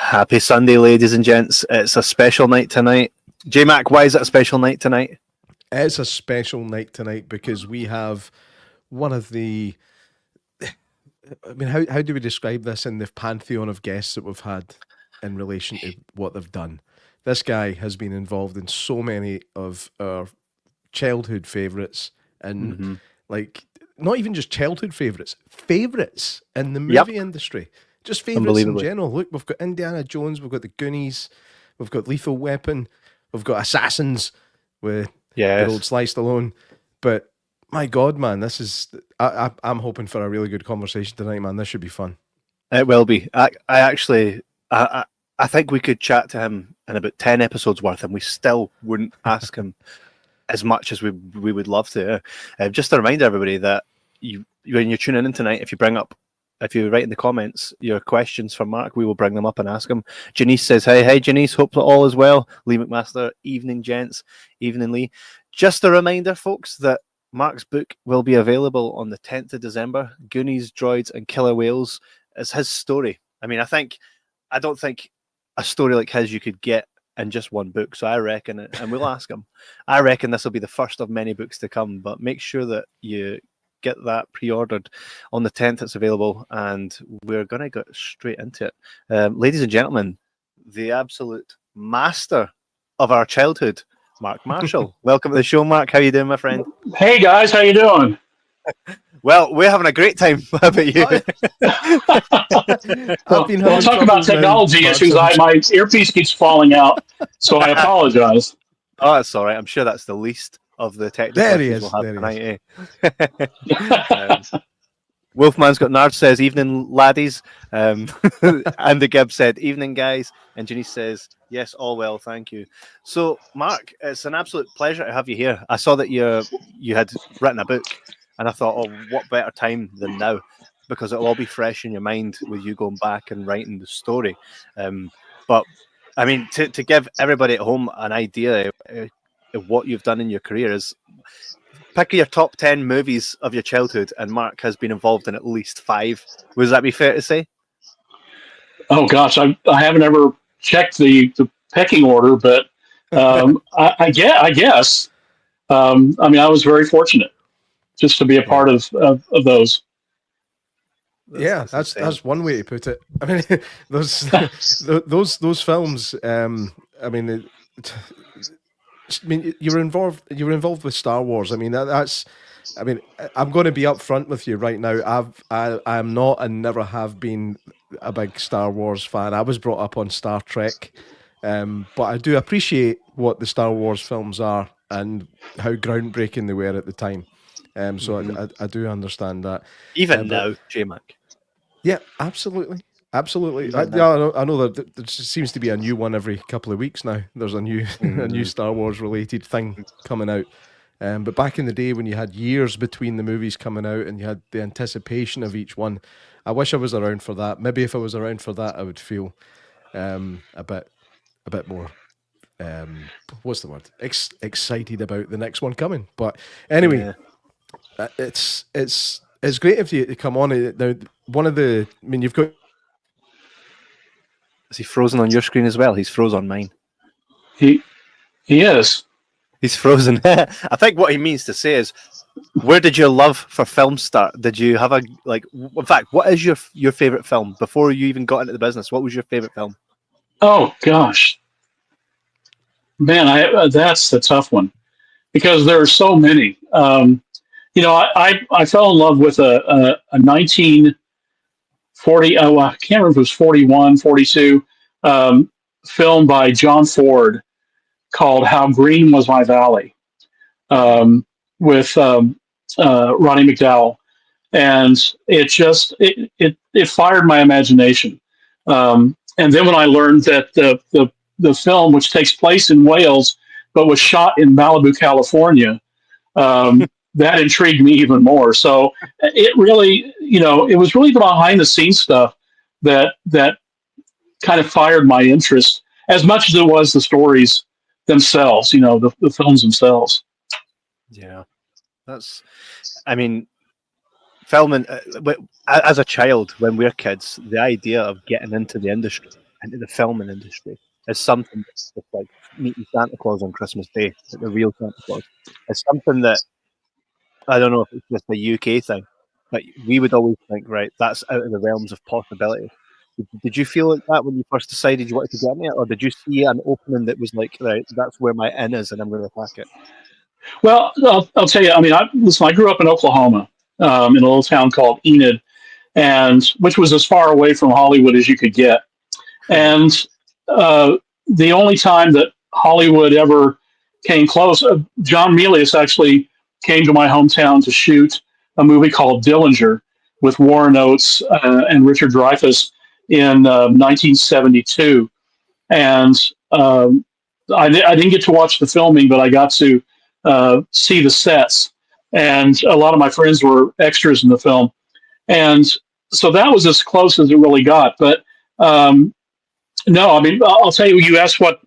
Happy Sunday, ladies and gents. It's a special night tonight. J Mac, why is it a special night tonight? It's a special night tonight because we have one of the... I mean, how do we describe this in the pantheon of guests that we've had in relation to what they've done? This guy has been involved in so many of our childhood favourites and like not even just childhood favourites in the movie industry. Just favourites in general. Look, we've got Indiana Jones, we've got the Goonies, we've got Lethal Weapon, we've got Assassins with good old Sly Stallone. But my God, man, this is... I'm hoping for a really good conversation tonight, man. This should be fun. It will be. I think we could chat to him in about 10 episodes worth and we still wouldn't ask him as much as we would love to. Just to remind everybody that when you're tuning in tonight, if you write in the comments your questions for Mark, we will bring them up and ask him. Janice says, hey, Janice, hope that all is well. Lee McMaster, evening, gents. Evening, Lee. Just a reminder, folks, that Mark's book will be available on the 10th of December. Goonies, Droids, and Killer Whales is his story. I mean, I don't think a story like his you could get in just one book. So I reckon, and we'll ask him, I reckon this will be the first of many books to come, but make sure that you get that pre-ordered on the 10th. It's available, and we're going to get straight into it. Ladies and gentlemen, the absolute master of our childhood, Mark Marshall. Welcome to the show, Mark. How you doing, my friend? Hey, guys. How you doing? Well, we're having a great time. How about you? Well, talk about technology issues. My earpiece keeps falling out, so I apologize. Oh, that's all right. I'm sure that's the least of the technical issues we'll have tonight. Wolfman's got Nard says, evening, laddies. And the Gibb said, evening, guys. And Janice says, yes, all well, thank you. So, Mark, it's an absolute pleasure to have you here. I saw that you had written a book, and I thought, oh, what better time than now? Because it'll all be fresh in your mind with you going back and writing the story. But, I mean, to give everybody at home an idea of what you've done in your career is pick your top 10 movies of your childhood, and Mark has been involved in at least 5. Would that be fair to say? Oh gosh, I haven't ever checked the pecking order, but I guess. I mean, I was very fortunate just to be a part of those. Yeah, that's one way to put it. I mean, those films. I mean, you were involved with Star Wars. I mean, that's. I mean, I'm going to be upfront with you right now. I'm not and never have been a big Star Wars fan. I was brought up on Star Trek, but I do appreciate what the Star Wars films are and how groundbreaking they were at the time. So I do understand that. Even now, J-Mac. Yeah, absolutely. Absolutely. I know that there seems to be a new one every couple of weeks now. There's a new a new Star Wars related thing coming out. But back in the day when you had years between the movies coming out and you had the anticipation of each one, I wish I was around for that. Maybe if I was around for that, I would feel a bit more what's the word? Excited about the next one coming. But anyway, it's great if you come on. Now, you've got... Is he frozen on your screen as well? He's frozen on mine. He is. He's frozen. I think what he means to say is, where did your love for film start? Did you have in fact, what is your favorite film before you even got into the business? What was your favorite film? Oh gosh, man, that's the tough one because there are so many. I fell in love with a 1940. I can't remember if it was 41, 42 film by John Ford called "How Green Was My Valley" with Ronnie McDowell, and it fired my imagination. And then when I learned that the film, which takes place in Wales but was shot in Malibu, California, that intrigued me even more. So it really, it was really the behind the scenes stuff that kind of fired my interest as much as it was the stories themselves, the films themselves. Yeah, filming as a child when we're kids, the idea of getting into the industry into the filming industry as something that's just like meeting Santa Claus on Christmas Day, like the real Santa Claus. It's something that I don't know if it's just a UK thing, but we would always think, right, that's out of the realms of possibility. Did you feel like that when you first decided you wanted to get in it, or did you see an opening that was like, right, that's where my in is, and I'm going to attack it? Well, I'll tell you. I mean, I grew up in Oklahoma, in a little town called Enid, and which was as far away from Hollywood as you could get. And the only time that Hollywood ever came close, John Milius actually came to my hometown to shoot a movie called Dillinger with Warren Oates and Richard Dreyfuss in 1972. And I didn't get to watch the filming, but I got to see the sets. And a lot of my friends were extras in the film. And so that was as close as it really got. But no, I mean, I'll tell you, you asked what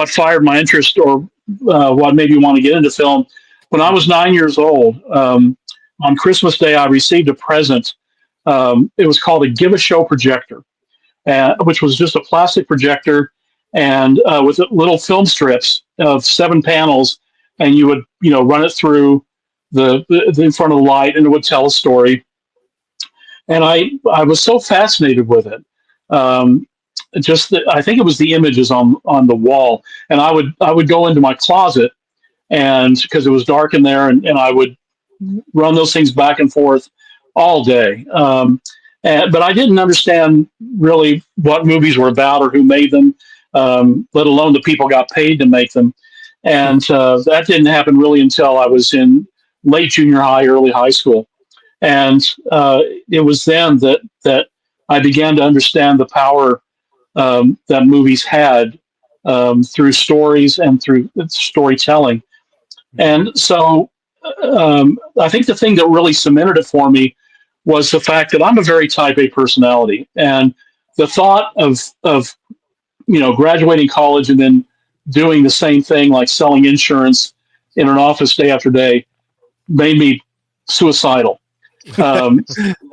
fired my interest or what made me want to get into film. When I was 9 years old, on Christmas Day, I received a present. It was called a Give a Show projector, which was just a plastic projector and with little film strips of 7 panels, and you would run it through the in front of the light, and it would tell a story. And I was so fascinated with it. I think it was the images on the wall, and I would go into my closet, and because it was dark in there, and I would run those things back and forth all day. But I didn't understand really what movies were about or who made them, let alone the people got paid to make them. And that didn't happen really until I was in late junior high, early high school. And it was then that I began to understand the power that movies had through stories and through storytelling. And so I think the thing that really cemented it for me was the fact that I'm a very type A personality. And the thought of graduating college and then doing the same thing, like selling insurance in an office day after day, made me suicidal.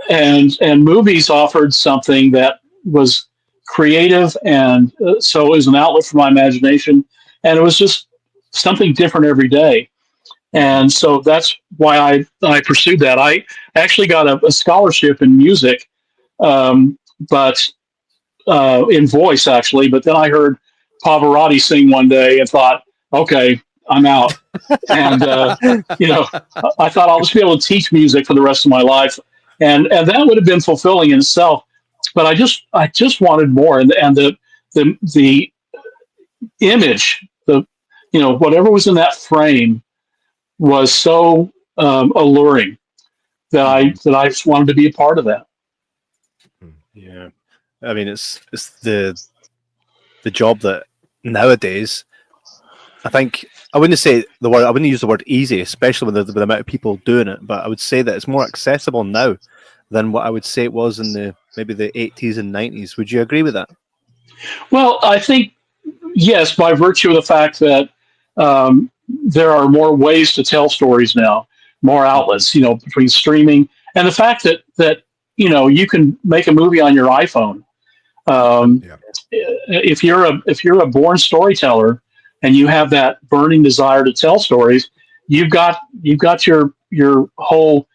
And movies offered something that was creative, and so it was an outlet for my imagination, and it was just something different every day. And so that's why I pursued that. I actually got a scholarship in music, but in voice actually. But then I heard Pavarotti sing one day and thought, okay, I'm out. And I thought I'll just be able to teach music for the rest of my life, and that would have been fulfilling in itself. But I just wanted more, and the image, whatever was in that frame was so alluring that I just wanted to be a part of that. Yeah, I mean, it's the job that nowadays, I think, I wouldn't say the word, I wouldn't use the word easy, especially with the amount of people doing it, but I would say that it's more accessible now than what I would say it was in maybe the 80s and 90s. Would you agree with that? Well, I think, yes, by virtue of the fact that there are more ways to tell stories now, more outlets, between streaming and the fact that you can make a movie on your iPhone. If you're a born storyteller and you have that burning desire to tell stories, you've got your whole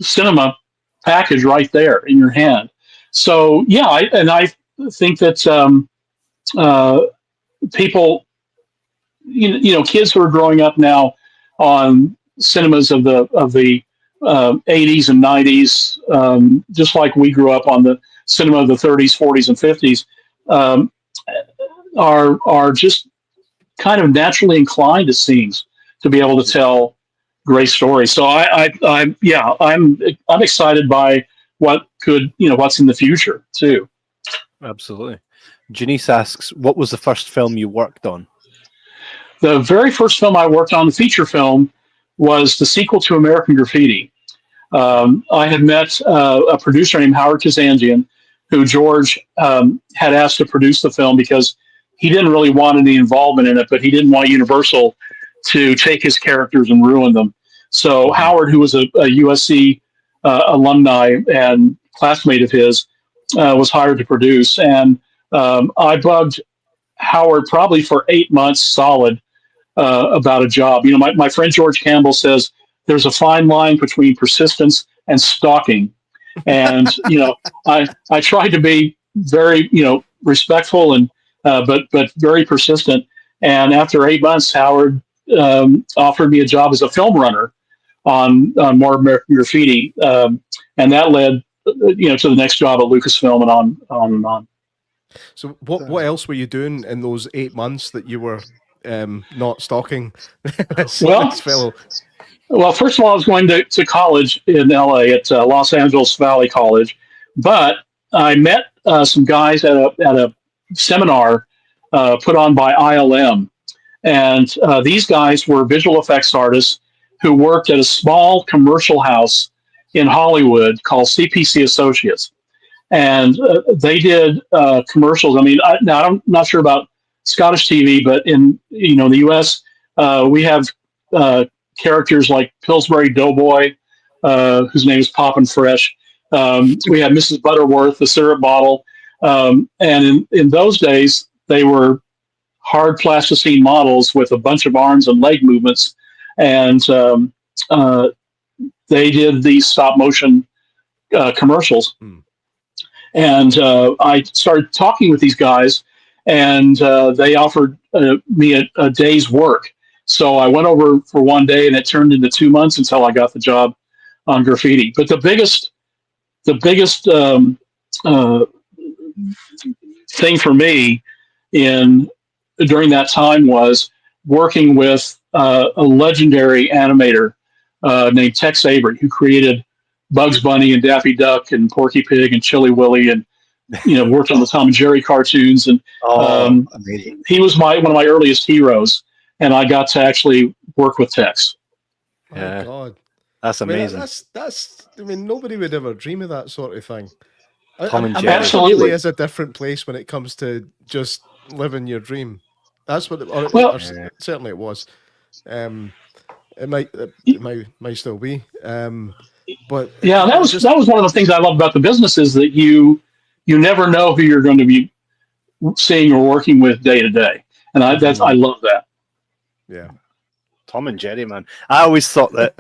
cinema package right there in your hand. So yeah, I think that people, kids who are growing up now on cinemas of the 80s and 90s, just like we grew up on the cinema of the 30s, 40s, and 50s, are just kind of naturally inclined, it seems, to be able to tell great stories. So I'm excited by what's in the future too. Absolutely. Janice asks, what was the first film you worked on? The very first film I worked on, the feature film, was the sequel to American Graffiti. I had met a producer named Howard Kazanjian, who George had asked to produce the film because he didn't really want any involvement in it, but he didn't want Universal to take his characters and ruin them. So Howard, who was a USC alumni and classmate of his, was hired to produce. And I bugged Howard probably for 8 months solid about a job. My friend George Campbell says there's a fine line between persistence and stalking. And, I tried to be very, respectful and, but very persistent. And after 8 months, Howard offered me a job as a film runner on More American Graffiti. And that led, to the next job at Lucasfilm and on and on. So what else were you doing in those 8 months that you were not stalking this fellow? Well, first of all, I was going to college in LA at Los Angeles Valley College, but I met some guys at a seminar put on by ILM. And these guys were visual effects artists who worked at a small commercial house in Hollywood called CPC Associates. And they did commercials. I mean, I'm not sure about Scottish TV, but in the U.S., we have characters like Pillsbury Doughboy, whose name is Poppin' Fresh. We had Mrs. Butterworth, the syrup bottle. And in those days, they were hard plasticine models with a bunch of arms and leg movements. And they did these stop motion commercials. And I started talking with these guys, and they offered me a day's work. So I went over for one day, and it turned into 2 months until I got the job on graffiti. But the biggest thing for me during that time was working with a legendary animator named Tex Avery, who created Bugs Bunny and Daffy Duck and Porky Pig and Chilly Willy, and worked on the Tom and Jerry cartoons. And he was one of my earliest heroes, and I got to actually work with Tex. Yeah. Oh, God. That's amazing. That's nobody would ever dream of that sort of thing. Tom and Jerry. Absolutely. Really is a different place when it comes to just living your dream. That's what certainly it was. It might still be. But yeah, that was one of the things I love about the business, is that you never know who you're going to be seeing or working with day to day, and I love that. Yeah, Tom and Jerry, man. I always thought that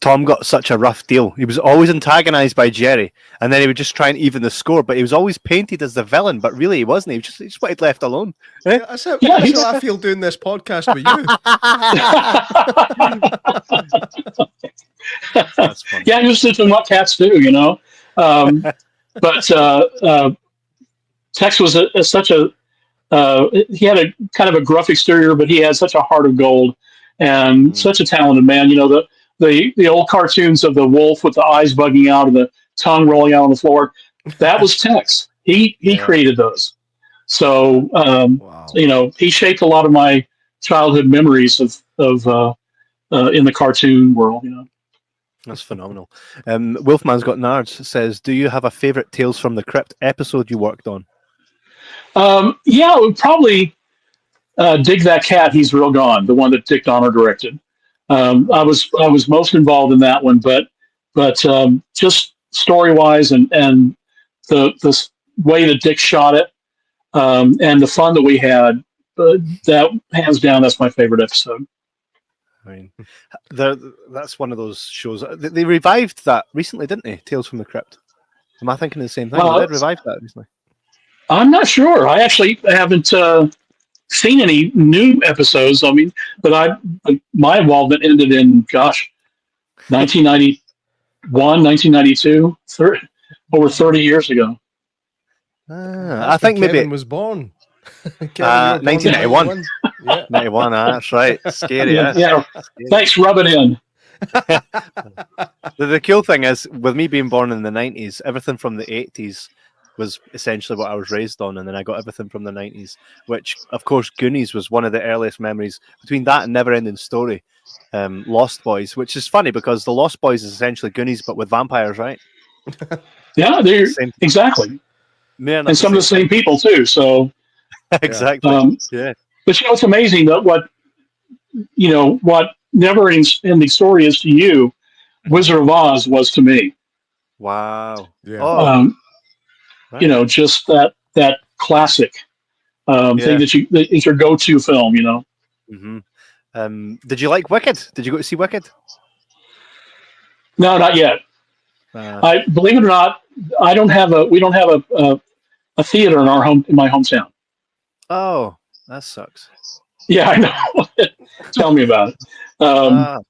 Tom got such a rough deal. He was always antagonized by Jerry, and then he would just try and even the score. But he was always painted as the villain, but really he wasn't. He just wanted left alone. Eh? That's how I feel doing this podcast with you. That's funny. Yeah, he was doing what cats do, But Tex was such a he had a kind of a gruff exterior, but he had such a heart of gold and such a talented man. The old cartoons of the wolf with the eyes bugging out and the tongue rolling out on the floor, that was Tex. He created those. So wow. He shaped a lot of my childhood memories of in the cartoon world. That's phenomenal. Wolfman's Got Nards says, do you have a favorite Tales from the Crypt episode you worked on? Yeah, I would probably Dig That Cat, He's Real Gone, the one that Dick Donner directed. I was most involved in that one, but just story wise and the way that Dick shot it, and the fun that we had, that hands down, that's my favorite episode. I mean, that's one of those shows. They revived that recently, didn't they? Tales from the Crypt. Am I thinking the same thing? They did revive that recently. I'm not sure. I actually haven't seen any new episodes. I mean, but my involvement ended in 1991, 1992, over 30 years ago. I think maybe Kevin was born. 1991. Yeah. 91, that's right. Scary, yeah. Scary. Thanks, rub it in. The cool thing is, with me being born in the 90s, everything from the 80s was essentially what I was raised on, and then I got everything from the 90s, which, of course, Goonies was one of the earliest memories. Between that and Never Ending Story, Lost Boys, which is funny because the Lost Boys is essentially Goonies, but with vampires, right? Yeah, they're exactly. And some of the same people, too, so... Exactly. Yeah. But it's amazing that what Never Ending Story is to you, Wizard of Oz was to me. Wow. Yeah. Right. Just that classic thing that is your go-to film. Did you like Wicked? Did you go to see Wicked? No, not yet. I believe it or not, we don't have a theater in my hometown. Oh, that sucks. Yeah, I know. Tell me about it.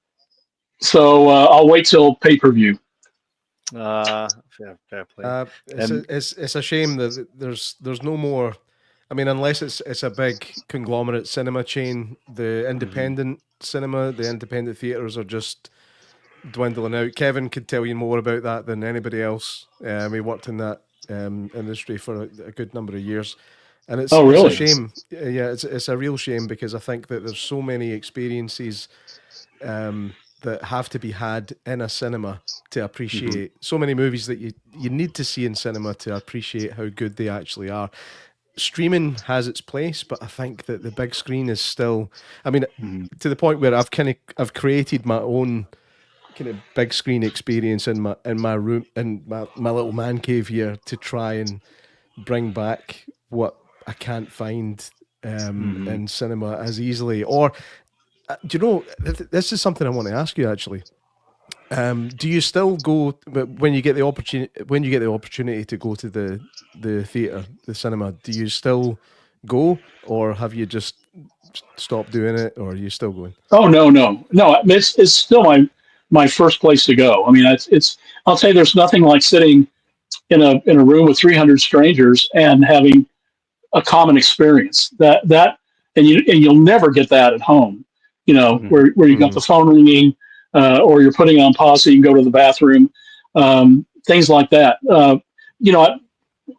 So I'll wait till pay-per-view. Fair play. It's a shame that there's no more. I mean, unless it's a big conglomerate cinema chain, the independent cinema, the independent theaters are just dwindling out. Kevin could tell you more about that than anybody else. We worked in that industry for a good number of years, and it's a shame. Yeah, it's a real shame because I think that there's so many experiences that have to be had in a cinema to appreciate so many movies that you need to see in cinema to appreciate how good they actually are. Streaming has its place, but I think that the big screen is still, I mean, to the point where I've created my own kind of big screen experience in my room, in my little man cave here, to try and bring back what I can't find in cinema as easily. Or do you know, this is something I want to ask you actually. Do you still go when you get the opportunity to go to the theater, the cinema? Do you still go, or have you just stopped doing it, or are you still going? Oh no! It's still my first place to go. I mean, it's. I'll tell you, there's nothing like sitting in a room with 300 strangers and having a common experience. And you'll never get that at home. Where you got the phone ringing. Or you're putting on pause so you can go to the bathroom, things like that.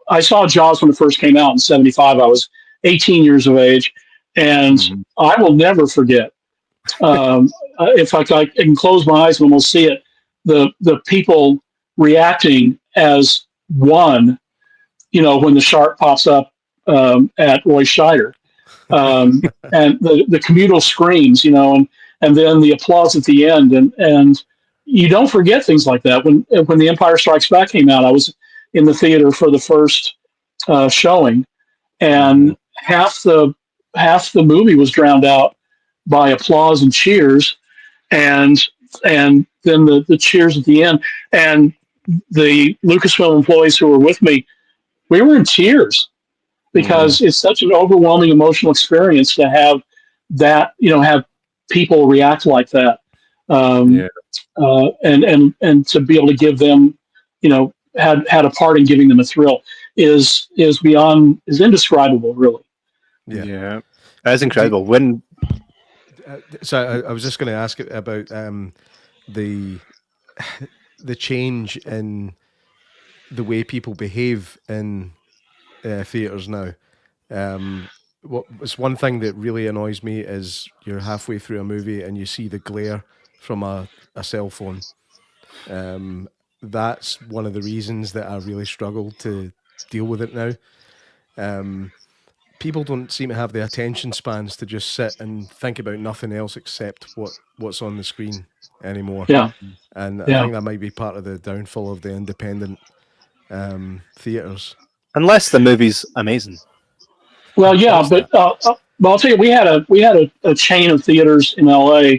I saw Jaws when it first came out in '75. I was 18 years of age, and I will never forget. In fact, I can close my eyes and we'll see it. The people reacting as one, when the shark pops up at Roy Scheider, and the communal screams, and then the applause at the end, and you don't forget things like that. When The Empire Strikes Back came out, I was in the theater for the first showing, and half the movie was drowned out by applause and cheers, and then the cheers at the end. And the Lucasfilm employees who were with me, we were in tears because it's such an overwhelming emotional experience to have that, have people react like that, and to be able to give them, had a part in giving them a thrill is indescribable, really. Yeah, that's incredible. So I was just going to ask about the change in the way people behave in theaters now. It's one thing that really annoys me is you're halfway through a movie and you see the glare from a cell phone. That's one of the reasons that I really struggle to deal with it now. People don't seem to have the attention spans to just sit and think about nothing else except what's on the screen anymore. Yeah. And I think that might be part of the downfall of the independent theaters. Unless the movie's amazing. Well, yeah, but I'll tell you, we had a chain of theaters in LA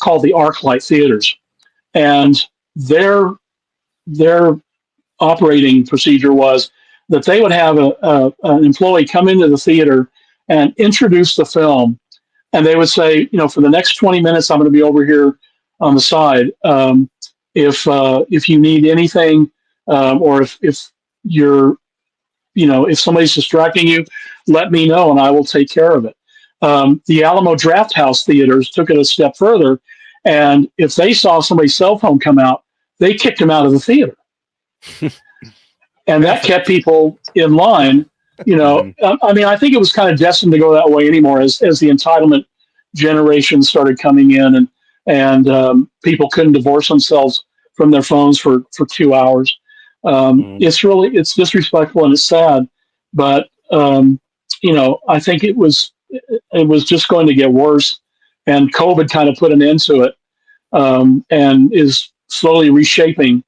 called the ArcLight Theaters, and their operating procedure was that they would have an employee come into the theater and introduce the film, and they would say, for the next 20 minutes, I'm going to be over here on the side. If you need anything, or if you're if somebody's distracting you, let me know and I will take care of it. The Alamo Drafthouse Theaters took it a step further, and if they saw somebody's cell phone come out, they kicked them out of the theater. And that kept people in line. I mean, I think it was kind of destined to go that way anymore as the entitlement generation started coming in, and people couldn't divorce themselves from their phones for 2 hours. It's disrespectful and it's sad, but I think it was just going to get worse, and COVID kind of put an end to it, and is slowly reshaping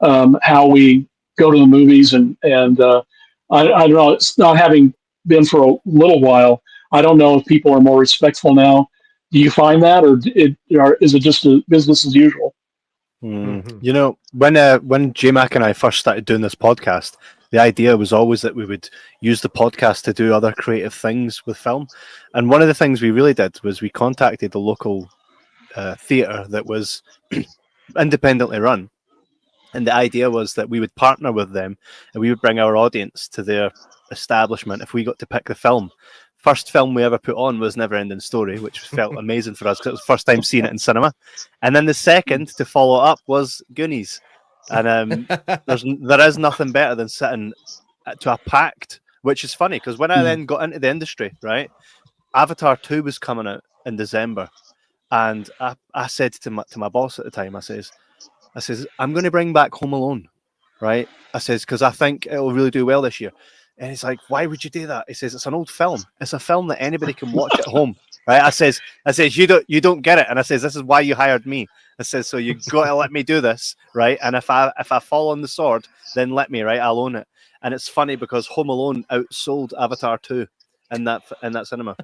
how we go to the movies, and I don't know, it's not having been for a little while. I don't know if people are more respectful now. Do you find that, or is it just a business as usual? You know, when J Mac and I first started doing this podcast, the idea was always that we would use the podcast to do other creative things with film. And one of the things we really did was we contacted the local theatre that was independently run. And the idea was that we would partner with them and we would bring our audience to their establishment if we got to pick the film. First film we ever put on was Never Ending Story, which felt amazing for us because it was the first time seeing it in cinema. And then the second to follow up was Goonies. And there is nothing better than sitting to a packed, which is funny because when I then got into the industry, right, Avatar 2 was coming out in December. And I said to my boss at the time, I says, I'm going to bring back Home Alone, right? I says, because I think it will really do well this year. And he's like, why would you do that? He says, it's an old film. It's a film that anybody can watch at home, right? I says, you don't get it. And I says, this is why you hired me. I says, so you got to let me do this, right? And if I fall on the sword, then let me, right? I'll own it. And it's funny because Home Alone outsold Avatar 2 in that cinema.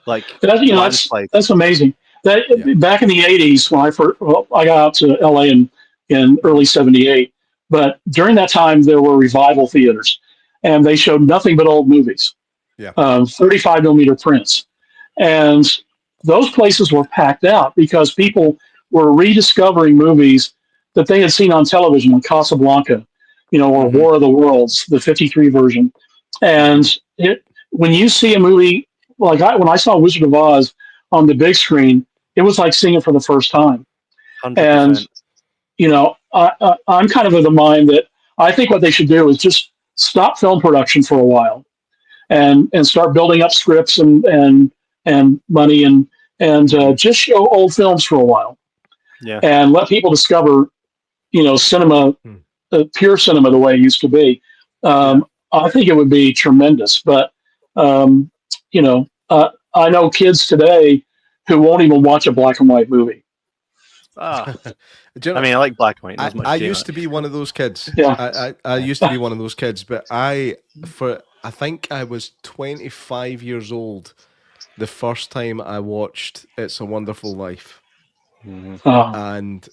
Like that's amazing. Back in the 80s when I got out to LA in early 78, but during that time there were revival theaters and they showed nothing but old movies. 35 millimeter prints. And those places were packed out because people were rediscovering movies that they had seen on television, like Casablanca, or War of the Worlds, the 53 version. And when you see a movie, like when I saw Wizard of Oz on the big screen, it was like seeing it for the first time. 100%. And, I'm kind of the mind that I think what they should do is just stop film production for a while and start building up scripts and money and just show old films for a while. Yeah. And let people discover, cinema, pure cinema the way it used to be. I think it would be tremendous. But, I know kids today who won't even watch a black and white movie. I mean, I like black and white. I used to be one of those kids. Yeah. I used to be one of those kids, but I think I was 25 years old the first time I watched It's a Wonderful Life. And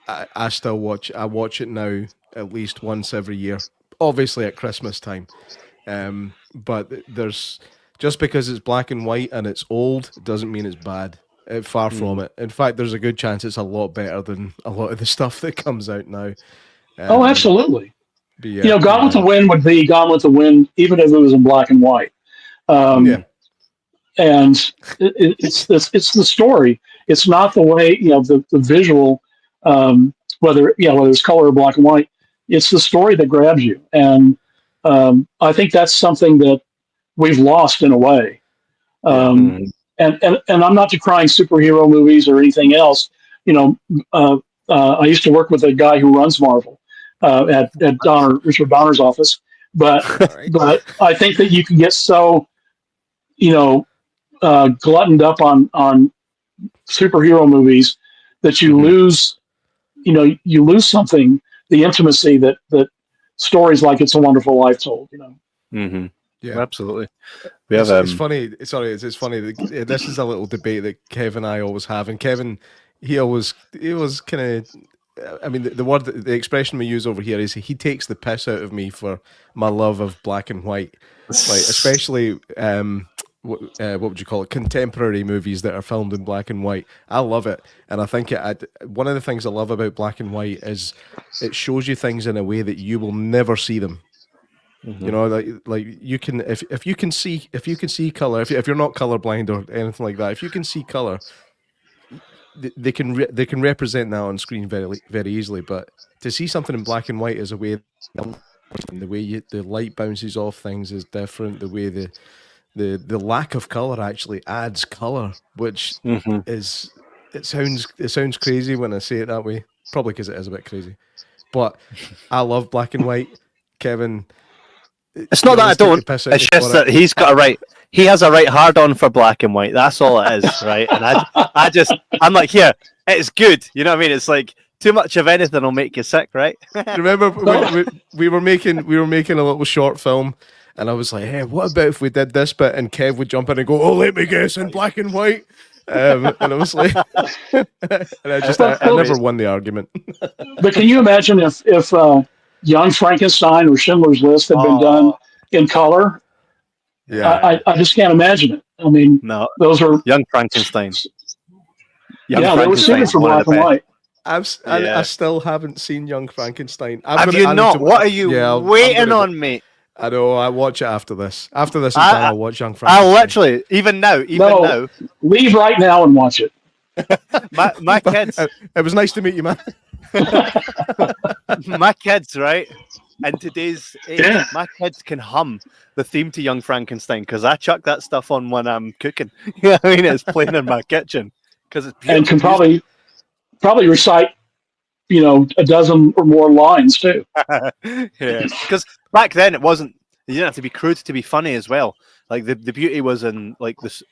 I still watch it now at least once every year, obviously at Christmas time. But there's just because it's black and white and it's old doesn't mean it's bad. Far from it. In fact, there's a good chance it's a lot better than a lot of the stuff that comes out now. Absolutely. But Gone with the Wind would be Gone with the Wind, even if it was in black and white. And it's the story. It's not the way the visual, whether it's color or black and white. It's the story that grabs you, and I think that's something that we've lost in a way. And I'm not decrying superhero movies or anything else. I used to work with a guy who runs Marvel at Richard Donner's office, but I think that you can get so gluttoned up on superhero movies that you lose something, the intimacy that stories like It's a Wonderful Life told. Yeah, absolutely. It's funny. Sorry, it's funny. This is a little debate that Kev and I always have, and Kevin, he was kind of. I mean, the expression we use over here is he takes the piss out of me for my love of black and white, like especially what would you call it? Contemporary movies that are filmed in black and white. I love it, and I think one of the things I love about black and white is it shows you things in a way that you will never see them. Like you can if you can see color, if you're not colorblind or anything like that, if you can see color, they can represent that on screen very very easily. But to see something in black and white is a way, the way the light bounces off things is different. The way the lack of color actually adds color, which is it sounds crazy when I say it that way. Probably because it is a bit crazy, but I love black and white, Kevin. It's not that I don't. It's just that he's got a right. He has a right hard on for black and white. That's all it is, right? And I'm like, here, it's good. You know what I mean? It's like too much of anything will make you sick, right? Remember we were making a little short film, And I was like, hey, what about if we did this bit? And Kev would jump in and go, oh, let me guess, in black and white. And I was like, and I never won the argument. But can you imagine if Young Frankenstein or Schindler's List had been done in color? Yeah, I just can't imagine it. I mean, No, those are Young Frankenstein. they were suited for black and white. I still haven't seen Young Frankenstein. Have you not? What are you waiting on, mate? I know. I watch it after this. After this is done, I'll watch Young Frankenstein. I'll literally, even now, now. Leave right now and watch it. My kids. It was nice to meet you, man. My kids, right? In today's age, my kids can hum the theme to Young Frankenstein because I chuck that stuff on when I'm cooking. I mean, it's playing in my kitchen because it's beautiful. And can probably recite, a dozen or more lines too. Yeah, because back then it wasn't. You didn't have to be crude to be funny as well. Like the beauty was in like this.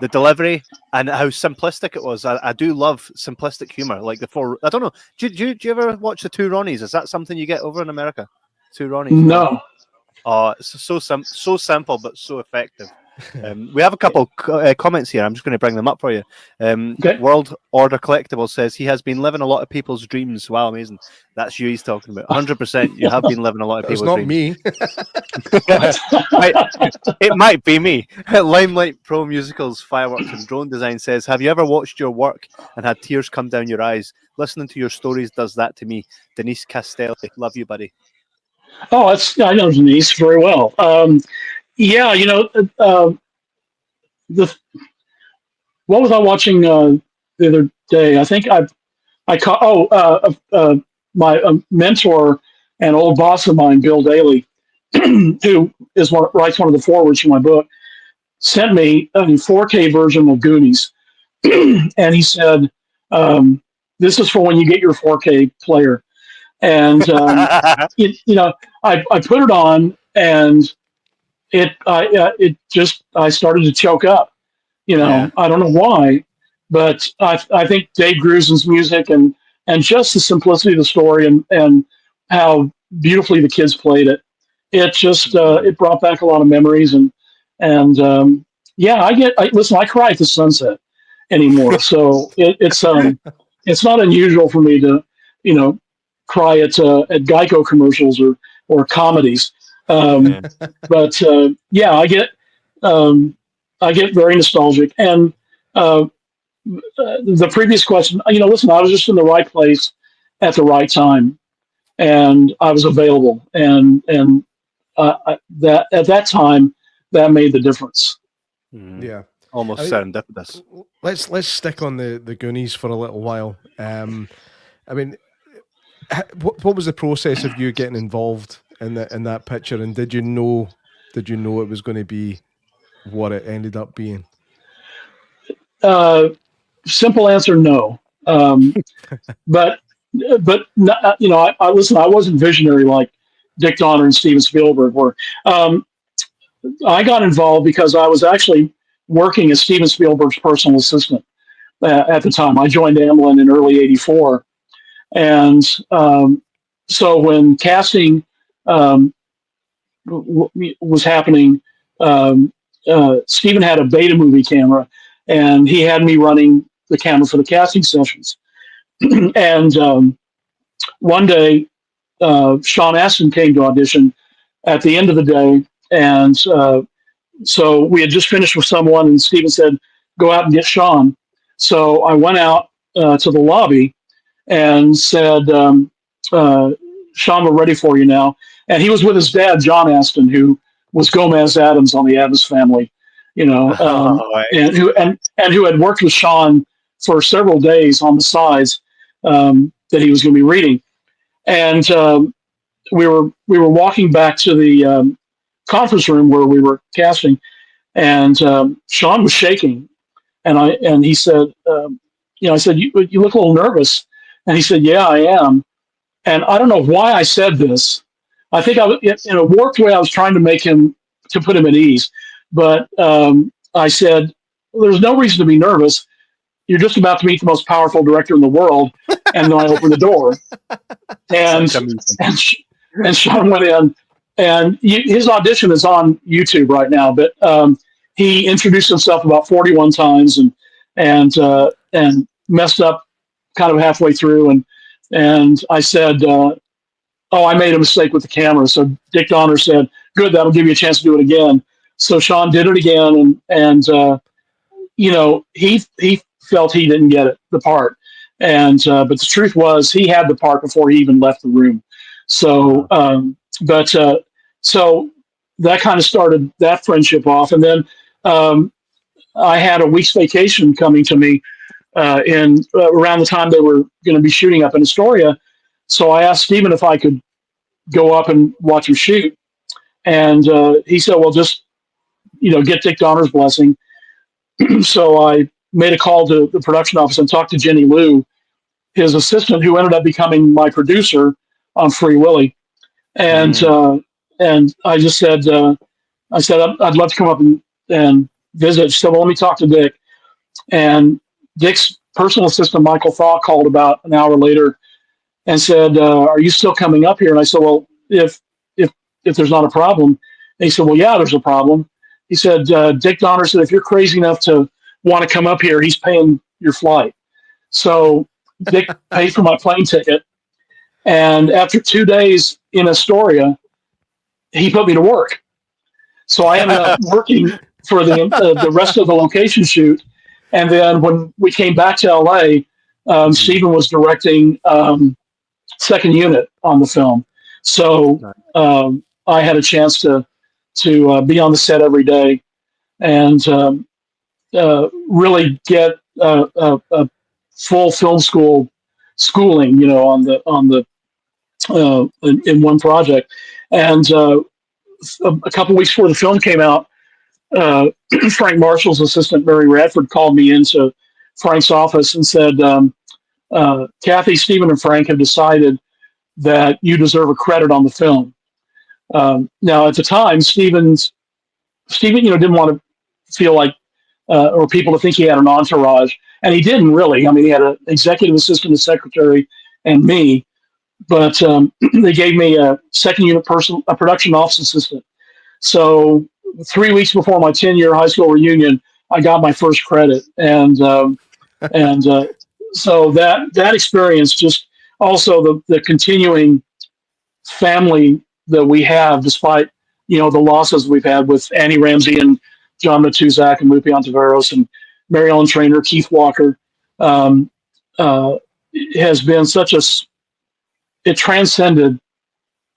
The delivery and how simplistic it was. I do love simplistic humor. Like I don't know. Do you ever watch the Two Ronnies? Is that something you get over in America? Two Ronnies? No. Oh, it's so simple but so effective. We have a couple comments here. I'm just going to bring them up for you. Okay. World Order Collectible says he has been living a lot of people's dreams. Wow, amazing. That's you he's talking about. 100%. You have been living a lot of people's dreams. It's not me. It might be me. Limelight Pro Musicals, Fireworks and Drone Design says, have you ever watched your work and had tears come down your eyes? Listening to your stories does that to me. Denise Castelli, love you, buddy. Oh, I know Denise very well. What was I watching the other day? I think I caught my mentor and old boss of mine, Bill Daly, who writes one of the forewords for my book, sent me a 4K version of Goonies, and he said, "This is for when you get your 4K player." And I put it on, and I started to choke up. I don't know why, but I think Dave Grusin's music and just the simplicity of the story and how beautifully the kids played it. It just it brought back a lot of memories and I cry at the sunset anymore. So it's not unusual for me to cry at Geico commercials or comedies. But I get very nostalgic. And the previous question, listen, I was just in the right place at the right time, and I was available, and that at that time that made the difference. Yeah, almost serendipitous. Let's stick on the Goonies for a little while. I mean, what was the process of you getting involved in that picture, and did you know it was going to be what it ended up being? Simple answer, no. But I listen. I wasn't visionary like Dick Donner and Steven Spielberg were. I got involved because I was actually working as Steven Spielberg's personal assistant at the time. I joined Amblin in early '84, and so when casting was happening, Steven had a beta movie camera, and he had me running the camera for the casting sessions. And one day, Sean Astin came to audition at the end of the day, and so we had just finished with someone, and Steven said, "Go out and get Sean." So I went out to the lobby and said, "Sean, we're ready for you now." And he was with his dad, John Astin, who was Gomez Addams on the Addams Family, and who had worked with Sean for several days on the sides that he was going to be reading. And we were walking back to the conference room where we were casting, and Sean was shaking, and he said, I said, you look a little nervous, and he said, "Yeah, I am." And I don't know why I said this. I think in a warped way, I was trying to put him at ease. But I said, "There's no reason to be nervous. You're just about to meet the most powerful director in the world." And then I opened the door, and Sean went in, and his audition is on YouTube right now. But he introduced himself about 41 times and messed up kind of halfway through. And I said, "Oh, I made a mistake with the camera." So Dick Donner said, "Good, that'll give you a chance to do it again." So Sean did it again, and he felt he didn't get the part, but the truth was he had the part before he even left the room. So, so that kind of started that friendship off, and then I had a week's vacation coming to me in around the time they were going to be shooting up in Astoria. So I asked Stephen if I could go up and watch him shoot, and he said, "Well, just get Dick Donner's blessing." So I made a call to the production office and talked to Jenny Liu, his assistant, who ended up becoming my producer on Free Willy. And I just said, I'd love to come up and visit. She said, "Well, let me talk to Dick." And Dick's personal assistant, Michael Thaw, called about an hour later and said, "Are you still coming up here?" And I said, "Well, if there's not a problem." And he said, "Well, yeah, there's a problem." He said, "Dick Donner said, if you're crazy enough to want to come up here, he's paying your flight." So Dick paid for my plane ticket. And after 2 days in Astoria, he put me to work. So I ended up working for the rest of the location shoot. And then when we came back to LA, Stephen was directing second unit on the film. So I had a chance to be on the set every day and really get a full film school schooling, in one project. And a couple weeks before the film came out, Frank Marshall's assistant, Mary Radford, called me into Frank's office and said, "Kathy, Stephen, and Frank have decided that you deserve a credit on the film." Now, at the time, Stephen, didn't want to feel like, or people to think he had an entourage, and he didn't really. I mean, he had an executive assistant, a secretary, and me. But they gave me a second unit person, a production office assistant. So 3 weeks before my 10-year high school reunion, I got my first credit, and so that experience, just also the continuing family that we have, despite the losses we've had with Annie Ramsey and John Matuzak and Lupe Ontiveros and Mary Ellen Trainor, Keith Walker, has been it transcended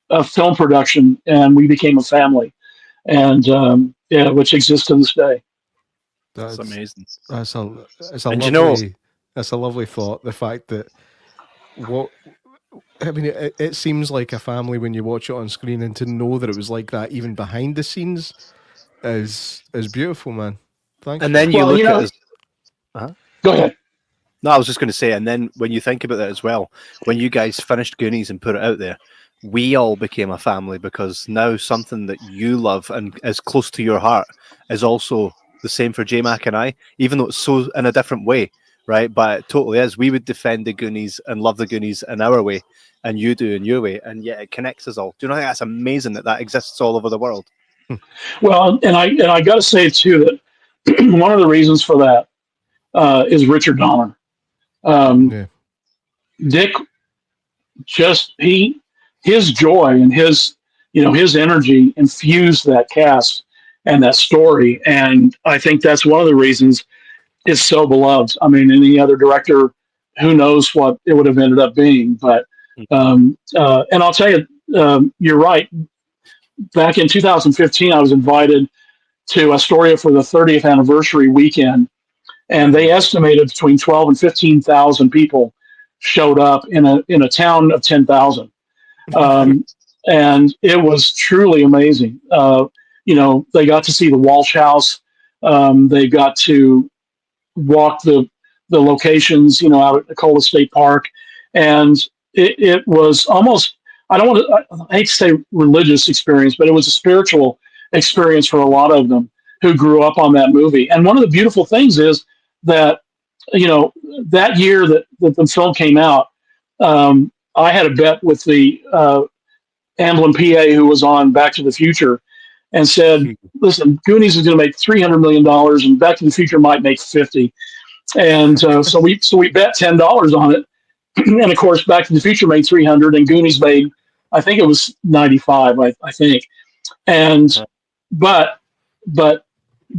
a film production, and we became a family, and which exists to this day. That's amazing. That's a and lovely, that's a lovely thought. The fact that it seems like a family when you watch it on screen, and to know that it was like that even behind the scenes is beautiful, man. Thanks. And then you look at his... Go ahead. No, I was just going to say, and then when you think about that as well, when you guys finished Goonies and put it out there, we all became a family, because now something that you love and is close to your heart is also the same for J Mac and I, even though it's so in a different way, right? But it totally is. We would defend the Goonies and love the Goonies in our way, and you do in your way, and yet it connects us all. Do you know, I think that's amazing that exists all over the world. Well, and I got to say too that one of the reasons for that is Richard Donner. Dick, just his joy and his energy infused that cast and that story, and I think that's one of the reasons it's so beloved. I mean, any other director, who knows what it would have ended up being. But and I'll tell you, you're right. Back in 2015, I was invited to Astoria for the 30th anniversary weekend, and they estimated between 12 and 15,000 people showed up in a town of 10,000. And it was truly amazing. They got to see the Walsh House. They got to walk the locations, out at Nicola State Park. And it was almost, I hate to say religious experience, but it was a spiritual experience for a lot of them who grew up on that movie. And one of the beautiful things is that, that year that the film came out, I had a bet with the Amblin, PA, who was on Back to the Future, and said, "Listen, Goonies is going to make $300 million, and Back to the Future might make 50." And so we bet $10 on it, and of course, Back to the Future made 300, and Goonies made, I think it was 95, I think. And but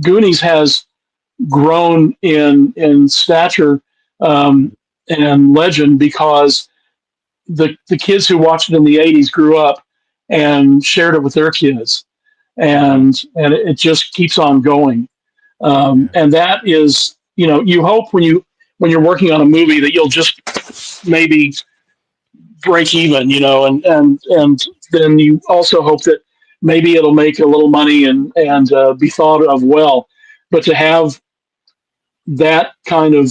Goonies has grown in stature and legend because the kids who watched it in the 80s grew up and shared it with their kids, and it just keeps on going. And that is, you hope when you're working on a movie that you'll just maybe break even, and then you also hope that maybe it'll make a little money and be thought of well. But to have that kind of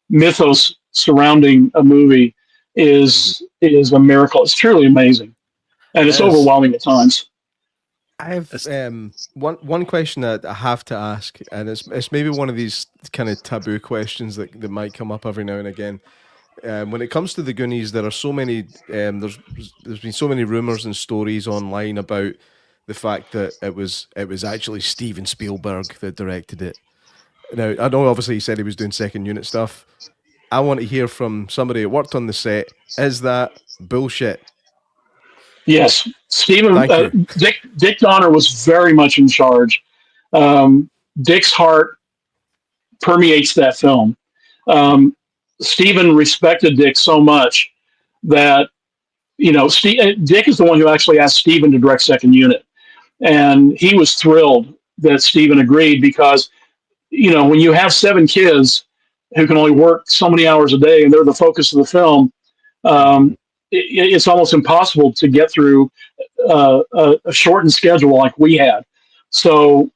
mythos surrounding a movie is a miracle. It's truly amazing, and it's overwhelming at times. I have one question that I have to ask, and it's maybe one of these kind of taboo questions that might come up every now and again. When it comes to the Goonies, there are so many. There's been so many rumors and stories online about the fact that it was actually Steven Spielberg that directed it. Now, I know obviously he said he was doing second unit stuff. I want to hear from somebody that worked on the set. Is that bullshit? Yes, Stephen. Dick Donner was very much in charge. Dick's heart permeates that film. Stephen respected Dick so much that Dick is the one who actually asked Stephen to direct second unit, and he was thrilled that Stephen agreed because when you have 7 kids who can only work so many hours a day and they're the focus of the film, it's almost impossible to get through a shortened schedule like we had. So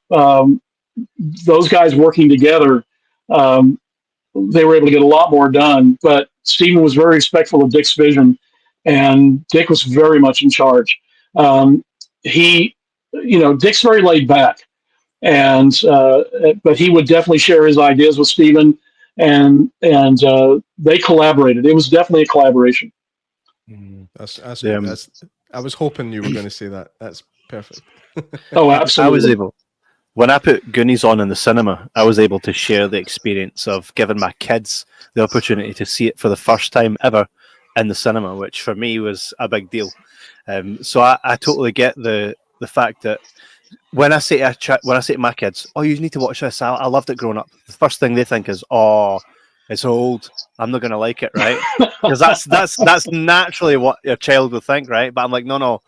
those guys working together, they were able to get a lot more done. But Stephen was very respectful of Dick's vision, and Dick was very much in charge. Dick's very laid back, and but he would definitely share his ideas with Stephen, and they collaborated. It was definitely a collaboration. That's I was hoping you were going to say that. That's perfect. Oh, absolutely. When I put Goonies on in the cinema, I was able to share the experience of giving my kids the opportunity to see it for the first time ever in the cinema, which for me was a big deal. So I totally get the fact that when I say to my kids, "Oh, you need to watch this," I loved it growing up. The first thing they think is, "Oh, it's old. I'm not going to like it," right? Because that's naturally what your child would think, right? But I'm like, no,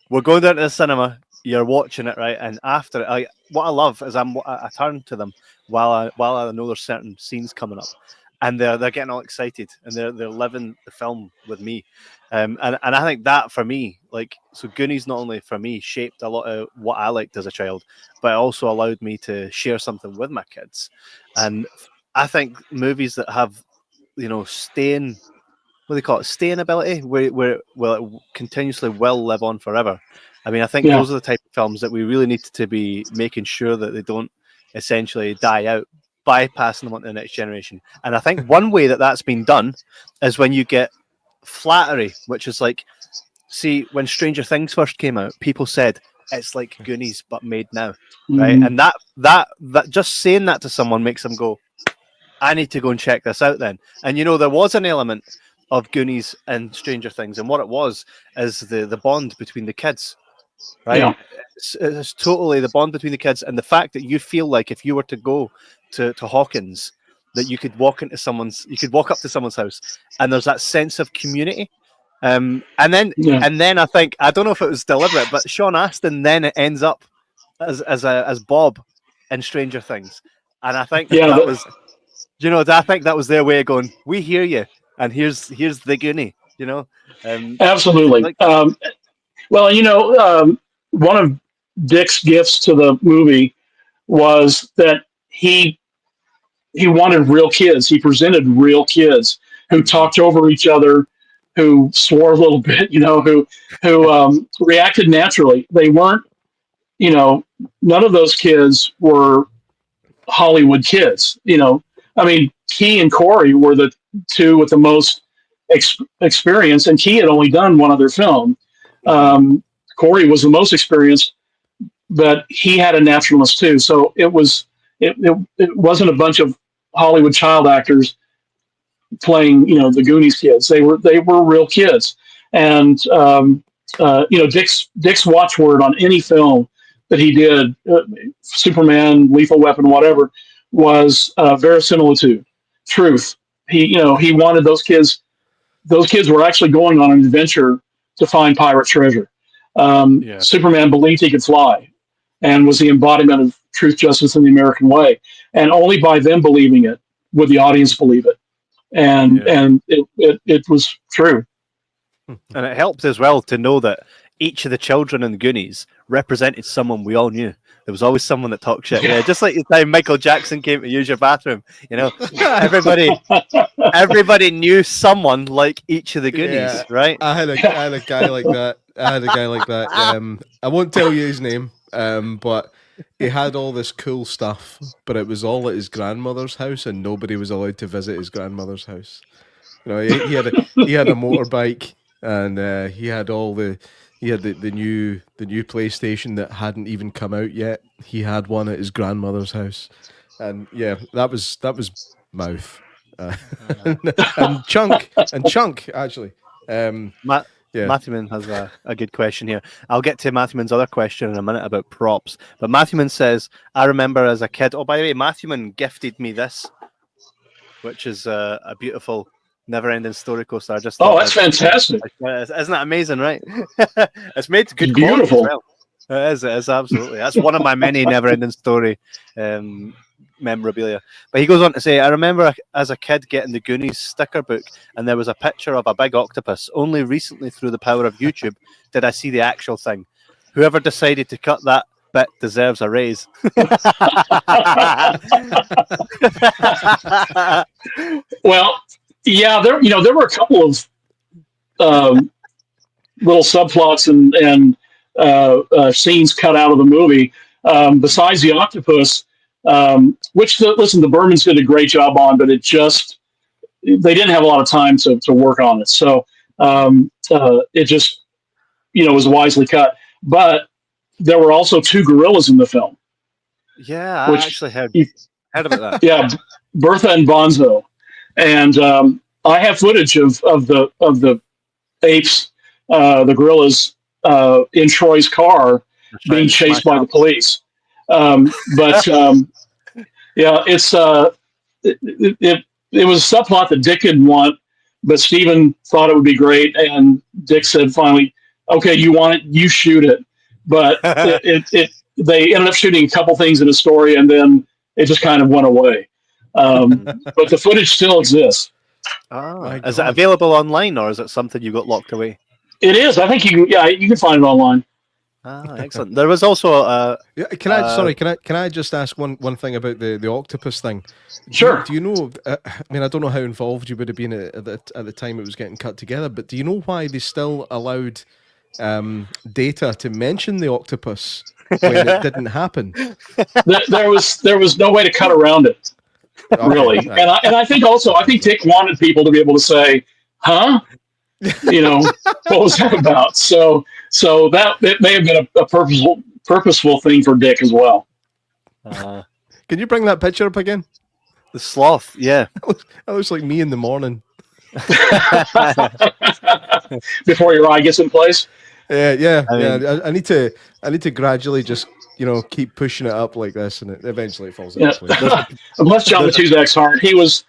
we're going down to the cinema. You're watching it, right? And after it, what I love is I turn to them while I know there's certain scenes coming up, and they're getting all excited and they're living the film with me, and I think that for me, so Goonies not only for me shaped a lot of what I liked as a child, but it also allowed me to share something with my kids, and I think movies that have staying ability, where it continuously will live on forever. I mean, I think those are the type of films that we really need to be making sure that they don't essentially die out, bypassing them on to the next generation. And I think one way that that's been done is when you get flattery, which is see, when Stranger Things first came out, people said it's like Goonies but made now, right? And that just saying that to someone makes them go, I need to go and check this out then. And there was an element of Goonies and Stranger Things, and what it was is the bond between the kids, right? Yeah. It's totally the bond between the kids, and the fact that you feel like if you were to go to Hawkins, that you could walk up to someone's house, and there's that sense of community. And then I think, I don't know if it was deliberate, but Sean Astin then it ends up as Bob in Stranger Things, and I think that was. I think that was their way of going, we hear you, and here's the Goonie, Absolutely. One of Dick's gifts to the movie was that he wanted real kids. He presented real kids who talked over each other, who swore a little bit, who reacted naturally. They weren't, none of those kids were Hollywood kids, I mean, Key and Corey were the two with the most experience, and Key had only done one other film. Corey was the most experienced, but he had a naturalness too. So it wasn't a bunch of Hollywood child actors playing, the Goonies kids. They were real kids. And Dick's watchword on any film that he did, Superman, Lethal Weapon, whatever, was verisimilitude, truth. He wanted those kids. Those kids were actually going on an adventure to find pirate treasure. Superman believed he could fly, and was the embodiment of truth, justice, and the American way. And only by them believing it would the audience believe it. And it was true. And it helped as well to know that each of the children in the Goonies represented someone we all knew. There was always someone that talked shit. Yeah, just like the time Michael Jackson came to use your bathroom. Everybody knew someone like each of the Goonies, right? I had a guy like that. I won't tell you his name, but he had all this cool stuff, but it was all at his grandmother's house, and nobody was allowed to visit his grandmother's house. He had a motorbike, and he had the new PlayStation that hadn't even come out yet. He had one at his grandmother's house, and that was Mouth, and Chunk actually. Matthewman has a good question here. I'll get to Matthewman's other question in a minute about props. But Matthewman says, I remember as a kid. Oh, by the way, Matthewman gifted me this, which is a beautiful never-ending story coaster. That's fantastic! Isn't that amazing, right? It's made to good beautiful. Quality as well. It is absolutely. That's one of my many never-ending story memorabilia. But he goes on to say, I remember as a kid getting the Goonies sticker book, and there was a picture of a big octopus. Only recently, through the power of YouTube, did I see the actual thing. Whoever decided to cut that bit deserves a raise. Well, yeah, there were a couple of little subplots and scenes cut out of the movie. Besides the octopus, which the Bermans did a great job on, but they didn't have a lot of time to work on it. So it just, was wisely cut. But there were also two gorillas in the film. Yeah, I actually heard about that. Yeah, Bertha and Bonzo. And I have footage of the apes, the gorillas, in Troy's car being chased by the police. But it's it was a subplot that Dick didn't want, but Steven thought it would be great, and Dick said finally, "Okay, you want it, you shoot it." But they ended up shooting a couple things in the story, and then it just kind of went away. But the footage still exists. Is it available online, or is it something you got locked away? It is. I think you can find it online. Excellent. There was also Can I just ask one thing about the octopus thing? Sure. Do you know? I don't know how involved you would have been at the time it was getting cut together, but do you know why they still allowed Data to mention the octopus when it didn't happen? There was no way to cut around it, really. And I think Dick wanted people to be able to say, "Huh." What was that about? So that it may have been a purposeful thing for Dick as well. Can you bring that picture up again? The sloth, yeah. That looks like me in the morning. Before your eye gets in place. Yeah. I need to gradually just keep pushing it up like this, and it eventually falls into place. Bless John Matuzak's heart. He was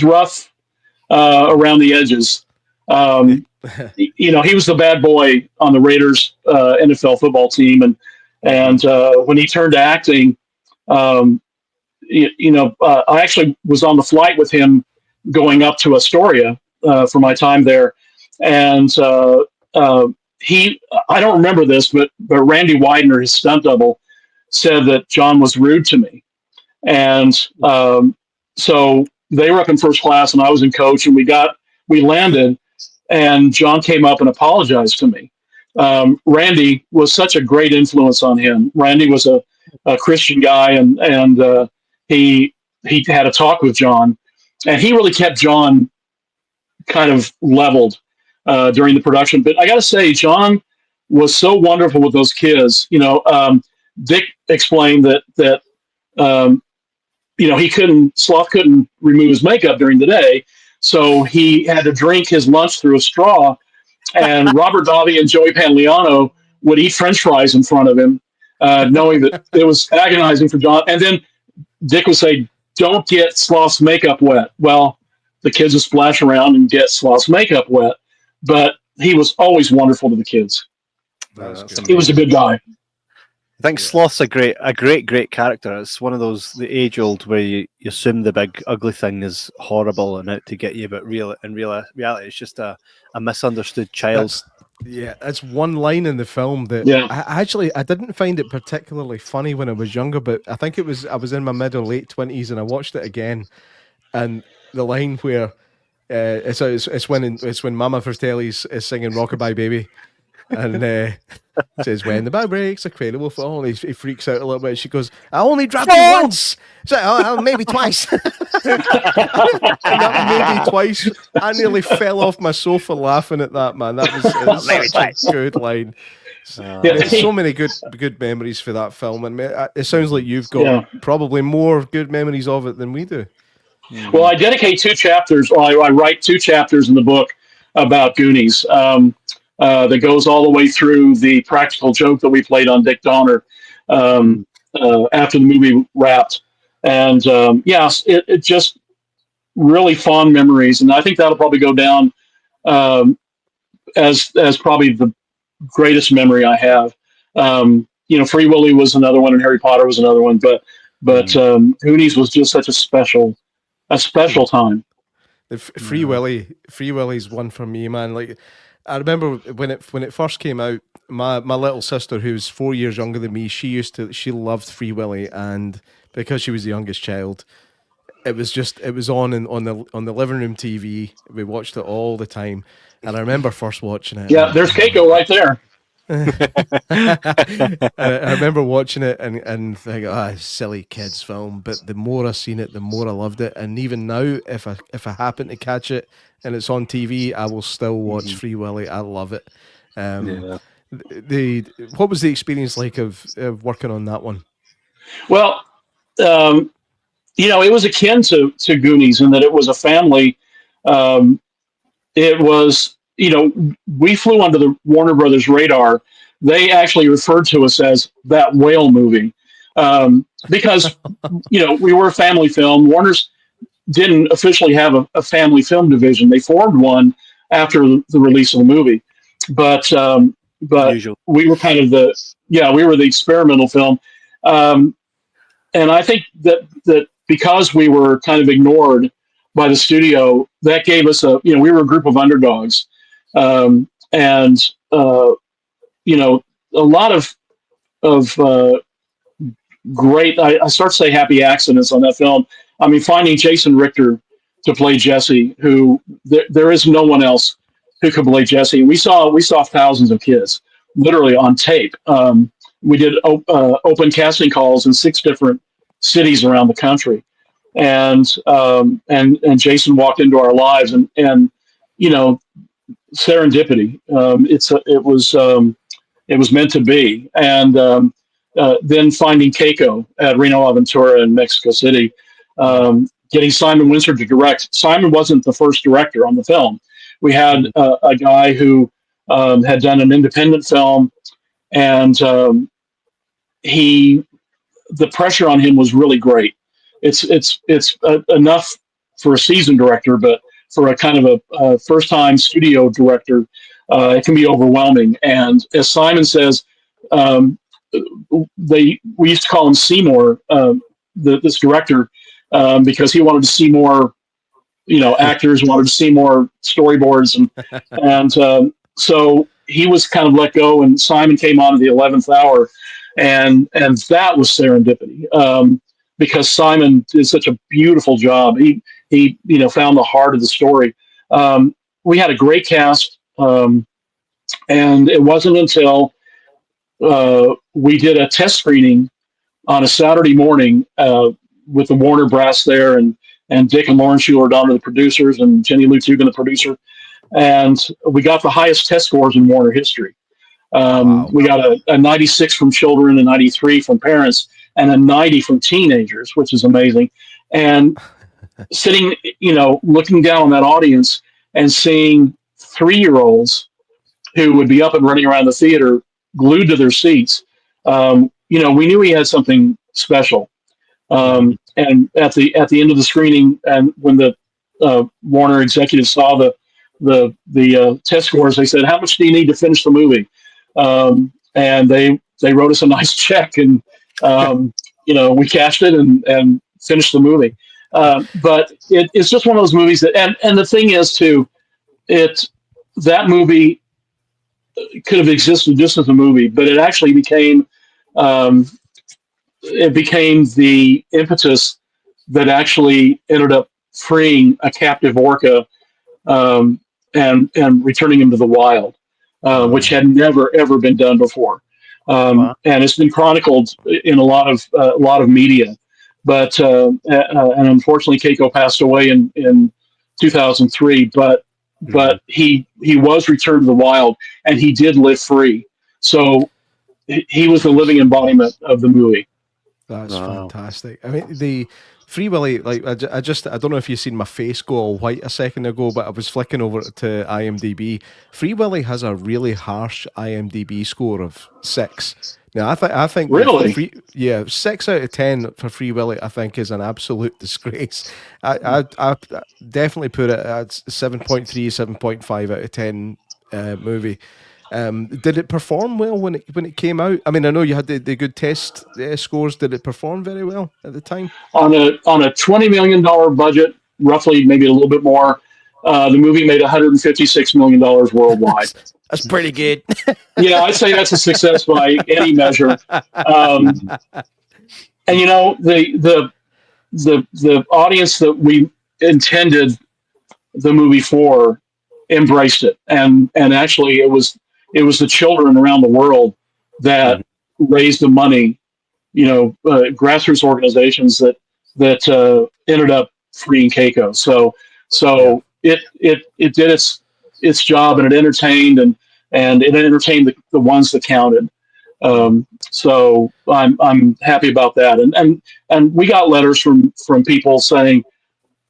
rough around the edges. He was the bad boy on the Raiders NFL football team, and when he turned to acting, I actually was on the flight with him going up to Astoria for my time there, and I don't remember this, but Randy Widener, his stunt double, said that John was rude to me, and so they were up in first class and I was in coach, and we landed, and John came up and apologized to me. Randy was such a great influence on him. Randy was a Christian guy, and he had a talk with John, and he really kept John kind of leveled during the production. But I got to say, John was so wonderful with those kids. Dick explained that Sloth couldn't remove his makeup during the day, so he had to drink his lunch through a straw. And Robert Davi and Joey Pantoliano would eat French fries in front of him, knowing that it was agonizing for John. And then Dick would say, "Don't get Sloth's makeup wet." Well, the kids would splash around and get Sloth's makeup wet, but he was always wonderful to the kids. He was a good guy. I think Sloth's a great character. It's one of those, the age old, where you assume the big ugly thing is horrible and out to get you, but in reality, it's just a misunderstood child. That's one line in the film that I didn't find it particularly funny when I was younger, but I think I was in my mid or late 20s and I watched it again, and the line where it's when Mama Fratelli's is singing "Rockabye Baby." And says, "When the bow breaks, a cradle will fall." He freaks out a little bit. She goes, "I only dropped you once." So, maybe twice. Maybe twice. I nearly fell off my sofa laughing at that, man. That was such a good line. So many good memories for that film, and it sounds like you've got probably more good memories of it than we do. Well, I dedicate 2 chapters, or I write 2 chapters in the book about Goonies. That goes all the way through the practical joke that we played on Dick Donner after the movie wrapped. And it just really fond memories. And I think that'll probably go down as probably the greatest memory I have. Free Willy was another one, and Harry Potter was another one. But Goonies was just such a special time. The Free Willy's one for me, man. Like, I remember when it first came out, my little sister, who's 4 years younger than me, she loved Free Willy, and because she was the youngest child, it was on the living room TV. We watched it all the time, and I remember first watching it. Yeah, there's Keiko right there. I remember watching it and thinking, silly kids film. But the more I seen it, the more I loved it. And even now, if I happen to catch it and it's on TV, I will still watch Free Willy. I love it. What was the experience like of working on that one? Well, it was akin to Goonies in that it was a family. It was. We flew under the Warner Brothers radar. They actually referred to us as that whale movie because, we were a family film. Warner's didn't officially have a family film division. They formed one after the release of the movie. But we were kind of we were the experimental film. And I think that because we were kind of ignored by the studio, that gave us we were a group of underdogs. A lot of great, I start to say happy accidents on that film. I mean, finding Jason Richter to play Jesse, who there is no one else who could play Jesse. We saw thousands of kids literally on tape. We did open casting calls in 6 different cities around the country. And Jason walked into our lives and serendipity. It was meant to be. And then finding Keiko at Reno Aventura in Mexico City, getting Simon Windsor to direct. Simon wasn't the first director on the film. We had a guy who had done an independent film, and the pressure on him was really great. It's enough for a seasoned director, but for a kind of a first-time studio director, it can be overwhelming. And as Simon says, we used to call him Seymour, this director, because he wanted to see more, actors, wanted to see more storyboards, and so he was kind of let go, and Simon came on at the 11th hour, and that was serendipity, because Simon did such a beautiful job. He found the heart of the story. We had a great cast, and it wasn't until we did a test screening on a Saturday morning with the Warner brass there, and and Dick and Lauren Schuler Donner, the producers, and Jenny Lou Tubin, the producer. And we got the highest test scores in Warner history. Wow. We got a 96 from children, a 93 from parents, and a 90 from teenagers, which is amazing. And sitting, looking down on that audience and seeing 3-year-olds who would be up and running around the theater, glued to their seats. We knew he had something special. And at the end of the screening, and when the Warner executives saw the test scores, they said, "How much do you need to finish the movie?" And they wrote us a nice check, and we cashed it and finished the movie. But it's just one of those movies that, and the thing is too, that movie could have existed just as a movie, but it actually became the impetus that actually ended up freeing a captive orca and returning him to the wild, which had never ever been done before. And it's been chronicled in a lot of media, but and unfortunately Keiko passed away in 2003. But he was returned to the wild, and he did live free. So he was the living embodiment of the movie. That's fantastic. I mean, the Free Willy, like I don't know if you've seen my face go all white a second ago, but I was flicking over to IMDb. Free Willy has a really harsh IMDb score of 6. Now, I think really, 6 out of 10 for Free Willy, I think, is an absolute disgrace. I definitely put it at 7.3, 7.5 out of 10 movie. Did it perform well when it came out? I mean, I know you had the good test scores. Did it perform very well at the time? On a $20 million budget, roughly, maybe a little bit more, the movie made $156 million worldwide. That's pretty good. Yeah, I'd say that's a success by any measure. And the audience that we intended the movie for embraced it, and actually it was the children around the world that raised the money, grassroots organizations that ended up freeing Keiko. So it did its job, and it entertained and it entertained the ones that counted. So I'm happy about that. And we got letters from people saying,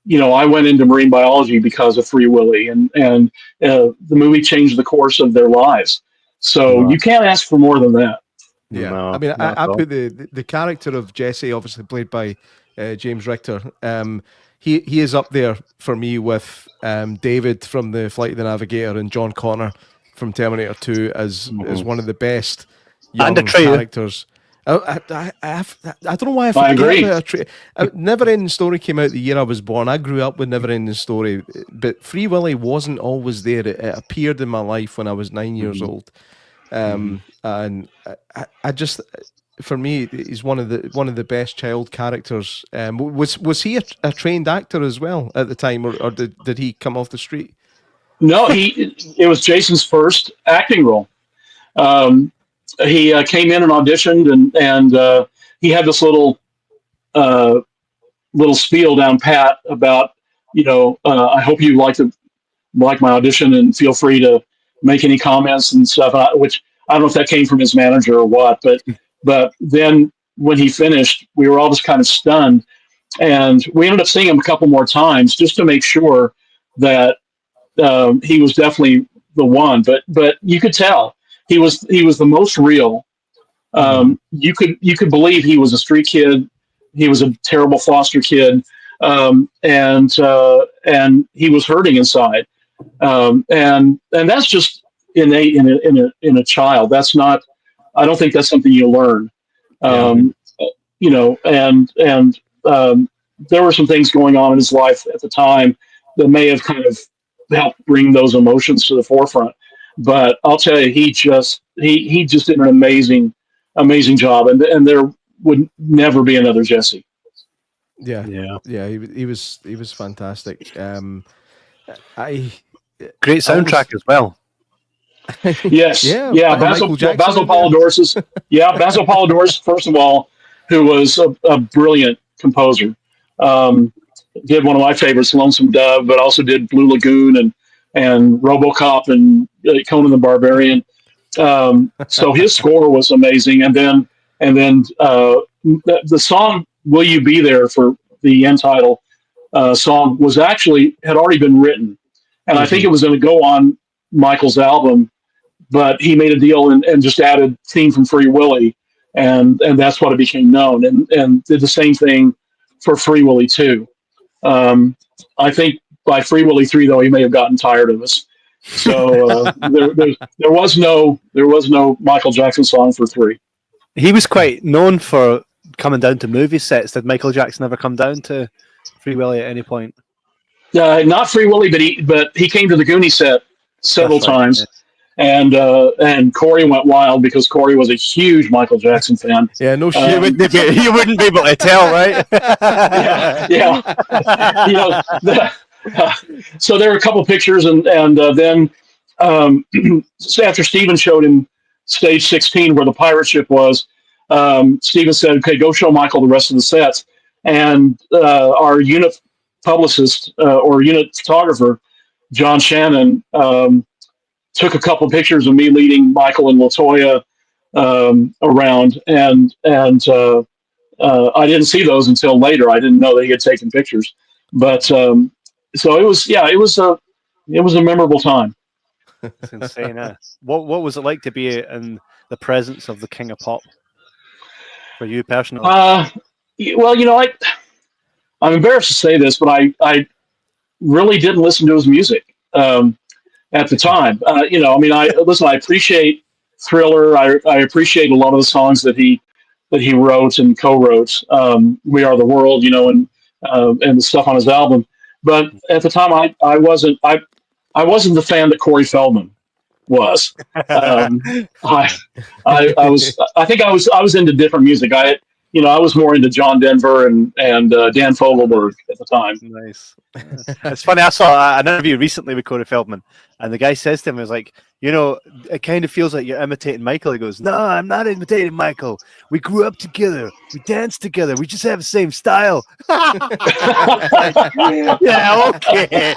I went into marine biology because of Free Willy, and the movie changed the course of their lives. So you can't ask for more than that. Yeah, no, I mean, I put the character of Jesse, obviously played by James Richter. He is up there for me with David from the Flight of the Navigator and John Connor from Terminator 2 as one of the best young characters. I don't know why I agree. Never Ending Story came out the year I was born. I grew up with Never Ending Story, but Free Willy wasn't always there. It appeared in my life when I was 9 years old, and I just, for me, he's one of the best child characters. Was he a trained actor as well at the time, or did he come off the street? No, it was Jason's first acting role. He came in and auditioned, and he had this little spiel down pat about, I hope you like my audition, and feel free to make any comments and stuff. Which I don't know if that came from his manager or what, but then when he finished, we were all just kind of stunned, and we ended up seeing him a couple more times just to make sure that he was definitely the one. But you could tell. He was the most real. You could believe he was a street kid. He was a terrible foster kid, and he was hurting inside. And that's just innate in a child. That's not. I don't think that's something you learn. There were some things going on in his life at the time that may have kind of helped bring those emotions to the forefront. But I'll tell you, he just did an amazing job, and there would never be another Jesse. Yeah. He was fantastic. Great soundtrack as well. Yes, Basil Polidorus. Basil Polidorus, first of all, who was a brilliant composer. did one of my favorites, Lonesome Dove, but also did Blue Lagoon and RoboCop and Conan the Barbarian. So his score was amazing, and then the song "Will You Be There" for the end title song had already been written, and I think it was going to go on Michael's album, but he made a deal and just added theme from Free Willy, and that's what it became known, and did the same thing for Free Willy 2. I think by Free Willy 3, though, he may have gotten tired of us. So there was no Michael Jackson song for 3. He was quite known for coming down to movie sets. Did Michael Jackson ever come down to Free Willy at any point? Not Free Willy, but he came to the Goonies set several times. Yeah. And Corey went wild because Corey was a huge Michael Jackson fan. Yeah, no shit. You wouldn't be able to tell, right? Yeah. So there were a couple pictures, and then after Steven showed him stage 16 where the pirate ship was, Steven said, "Okay, go show Michael the rest of the sets." And our unit publicist or unit photographer, John Shannon, took a couple pictures of me leading Michael and LaToya around, and I didn't see those until later. I didn't know that he had taken pictures, but so it was a memorable time. It's insane. What was it like to be in the presence of the King of Pop for you personally? Well, I'm embarrassed to say this, but I really didn't listen to his music at the time. I appreciate Thriller. I appreciate a lot of the songs that he wrote and co-wrote. We Are the World, and the stuff on his album. But at the time, I wasn't the fan that Corey Feldman was. I think I was into different music. I was more into John Denver and Dan Fogelberg at the time. Nice. It's funny. I saw an interview recently with Corey Feldman, and the guy says to him, "He was like, it kind of feels like you're imitating Michael." He goes, "No, I'm not imitating Michael. We grew up together. We danced together. We just have the same style." Yeah, okay.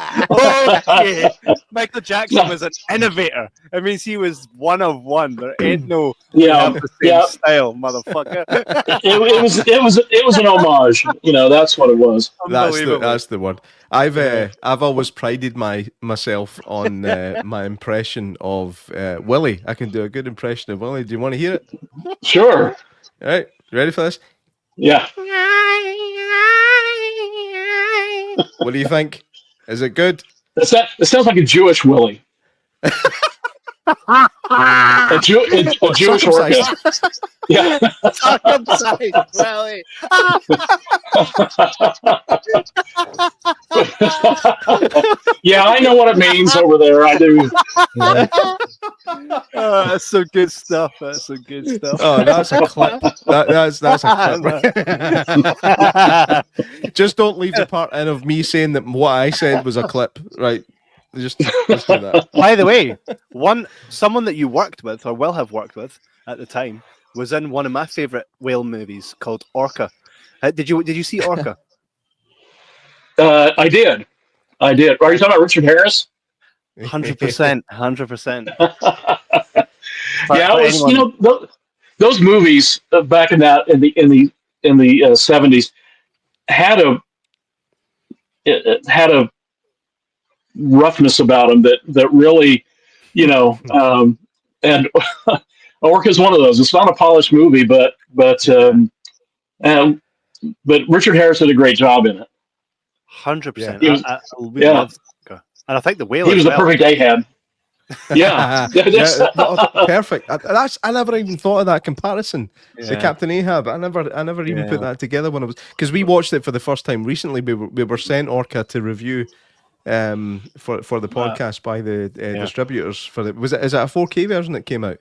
Michael Jackson was an innovator. It means he was one of one. There ain't no the same style, motherfucker. It was an homage. That's what it was. That's the one. I've always prided myself on my impression of Willie. I can do a good impression of Willie. Do you want to hear it? Sure. All right, ready for this? Yeah. What do you think? Is it good? It sounds like a Jewish Willie. a Jewish orca. Yeah. Willie. Yeah, I know what it means over there. I do. That's some good stuff. That's some good stuff. Oh, that's a clip. That's a clip. Just don't leave the part in of me saying that what I said was a clip, right? Just do that. By the way, someone that you worked with or will have worked with at the time was in one of my favorite whale movies called Orca. Did you see Orca? I did. Are you talking about Richard Harris? 100%. 100%. Yeah, it was. Those movies back in the 70s had a roughness about them that really, and Orca is one of those. It's not a polished movie, but Richard Harris did a great job in it. 100%. Yeah. And I think the whale. He was the perfect A-head. Yeah. Perfect. I never even thought of that comparison to Captain Ahab. I never even put that together when it was, because we watched it for the first time recently. We were sent Orca to review for the podcast by the distributors for the. Is it a 4K version that came out,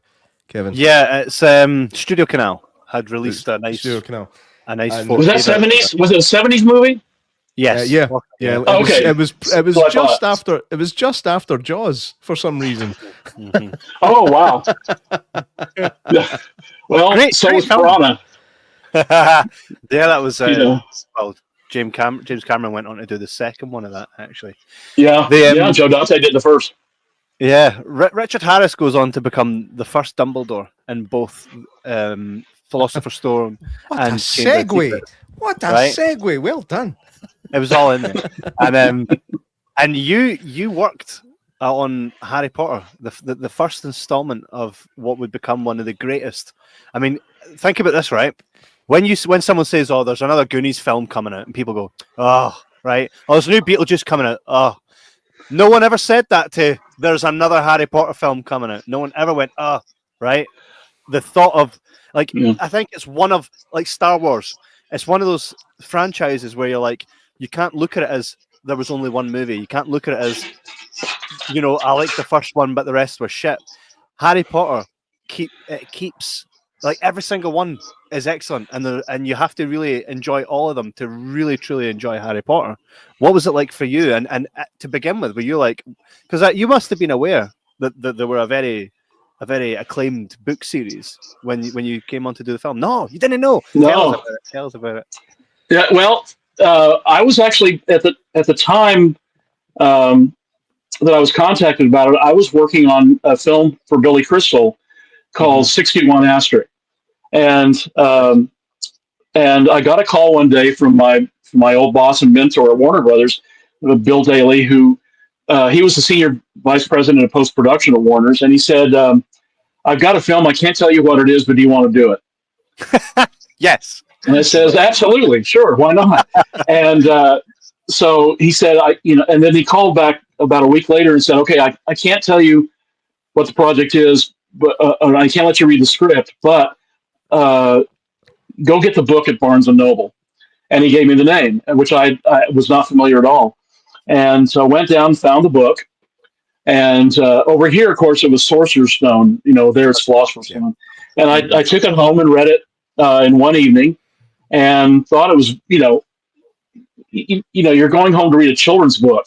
Kevin? Yeah, it's Studio Canal had released a nice Studio Canal. A nice 4K. Was that 70s? Was it a 70s movie? Yes. Yeah. Okay. It was just after Jaws for some reason. Mm-hmm. Oh wow. Well, great was film. Piranha. Yeah, that was well, James Cameron went on to do the second one of that, actually. Yeah, Joe Dante did the first. Yeah, Richard Harris goes on to become the first Dumbledore in both Philosopher's Stone What and a Chamber of segue! Secrets, What a right? segue! Well done. It was all in there. And you worked on Harry Potter, the first installment of what would become one of the greatest. I mean, think about this, right? When someone says, "Oh, there's another Goonies film coming out," and people go, "Oh, right. Oh, there's a new Beetlejuice coming out." Oh, no one ever said that to. There's another Harry Potter film coming out. No one ever went, "Oh, right." The thought of I think it's one of like Star Wars. It's one of those franchises where you're like, you can't look at it as there was only one movie. You can't look at it as, I like the first one, but the rest was shit. Harry Potter keeps like every single one is excellent, and you have to really enjoy all of them to really truly enjoy Harry Potter. What was it like for you? And to begin with, were you like, because you must have been aware that there were a very acclaimed book series when you came on to do the film? No, you didn't know. No. Tell us about it. Yeah, well, I was actually at the time that I was contacted about it. I was working on a film for Billy Crystal called 61 Asterisk, and I got a call one day from my old boss and mentor at Warner Brothers, Bill Daly, who he was the senior vice president of post production at Warner's, and he said, "I've got a film. I can't tell you what it is, but do you want to do it?" Yes. And I says, "Absolutely, sure, why not?" And so he said, and then he called back about a week later and said, "Okay, I can't tell you what the project is, but I can't let you read the script, but go get the book at Barnes and Noble." And he gave me the name, which I was not familiar at all. And so I went down, found the book, and over here, of course, it was Sorcerer's Stone. There it's Philosopher's Stone. And I took it home and read it in one evening, and thought it was, you're going home to read a children's book,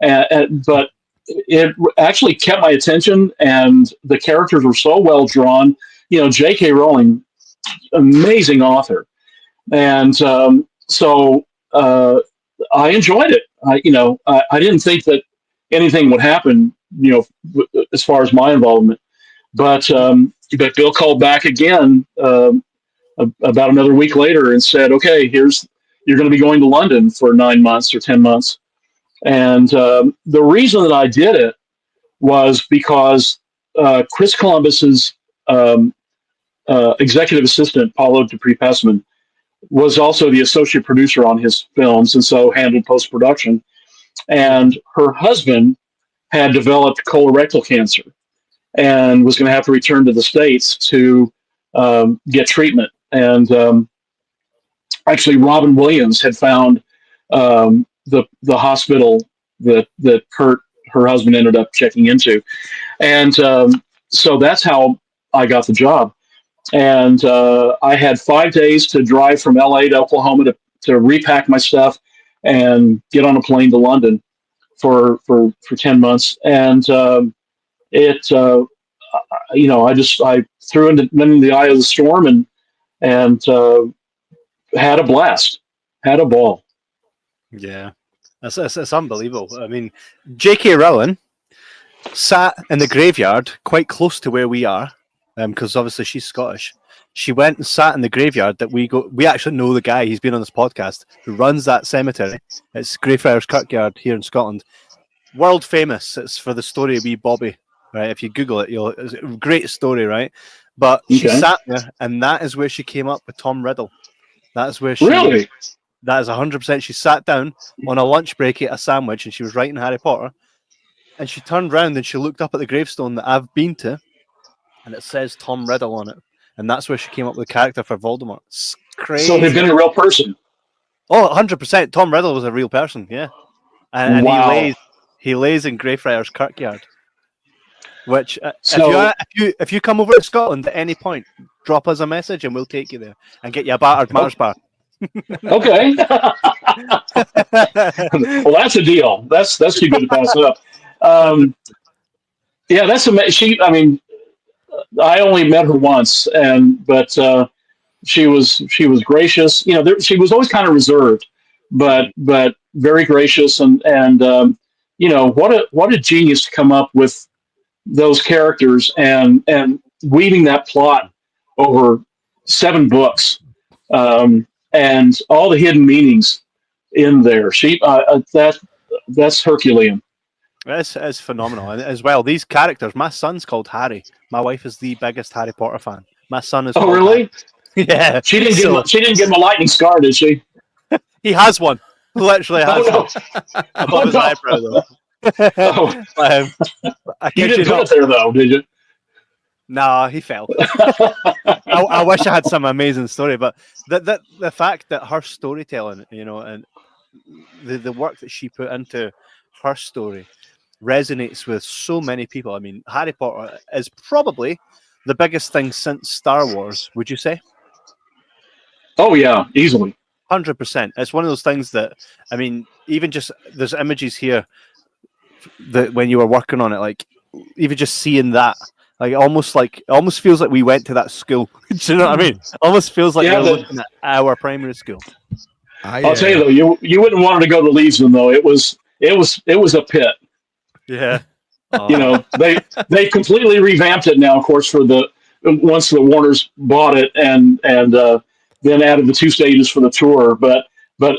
but it actually kept my attention, and the characters were so well drawn. J.K. Rowling, amazing author, and so I enjoyed it. I didn't think that anything would happen, as far as my involvement, but Bill called back again about another week later and said, "Okay, you're going to be going to London for 9 months or 10 months." And the reason that I did it was because Chris Columbus's executive assistant, Paulo Dupree-Pessman, was also the associate producer on his films, and so handled post-production. And her husband had developed colorectal cancer and was going to have to return to the States to get treatment. And actually, Robin Williams had found the hospital that Kurt, her husband, ended up checking into. And so that's how I got the job. And I had 5 days to drive from LA to Oklahoma to repack my stuff and get on a plane to London for 10 months. And I threw into the eye of the storm and had a blast, had a ball. Yeah, it's unbelievable. I mean, J.K. Rowling sat in the graveyard quite close to where we are, because obviously she's Scottish. She went and sat in the graveyard that we actually know the guy. He's been on this podcast who runs that cemetery. It's Greyfriars Kirkyard here in Scotland. World famous. It's for the story of wee Bobby. Right? If you Google it, it's a great story, right? But she sat there, and that is where she came up with Tom Riddle. That's where she. Really? That is 100%. She sat down on a lunch break, ate a sandwich, and she was writing Harry Potter. And she turned around and she looked up at the gravestone that I've been to, and it says Tom Riddle on it. And that's where she came up with the character for Voldemort. It's crazy. So they've been a real person. Oh, 100%. Tom Riddle was a real person, yeah. And wow. he lays in Greyfriars Kirkyard. Which, if you come over to Scotland at any point, drop us a message and we'll take you there and get you a battered Mars bar. Okay. Well, that's a deal. That's too good to pass up. Yeah, that's amazing. I only met her once, but she was gracious. She was always kind of reserved, but very gracious, and what a genius to come up with those characters and weaving that plot over 7 books, and all the hidden meanings in there. That's Herculean. It's phenomenal. And as well, these characters, my son's called Harry. My wife is the biggest Harry Potter fan. My son is Oh, called really? Harry. Yeah. She didn't give him a lightning scar, did she? He has one. Literally has Oh, no. one. Above his no. eyebrow, though. Oh. I You kid didn't put not. it there, though, did you? Nah, he fell. I wish I had some amazing story, but the fact that her storytelling, and the work that she put into her story resonates with so many people. I mean, Harry Potter is probably the biggest thing since Star Wars, would you say? Oh, yeah, easily. 100%. It's one of those things that, I mean, even just there's images here that when you were working on it, like even just seeing that, like it almost feels like we went to that school. Do you know what I mean? Almost feels like we're looking at our primary school. I'll tell you though, you wouldn't want to go to Leavesden though. It was a pit. Yeah. They completely revamped it now, of course, once the Warners bought it and then added the 2 stages for the tour. But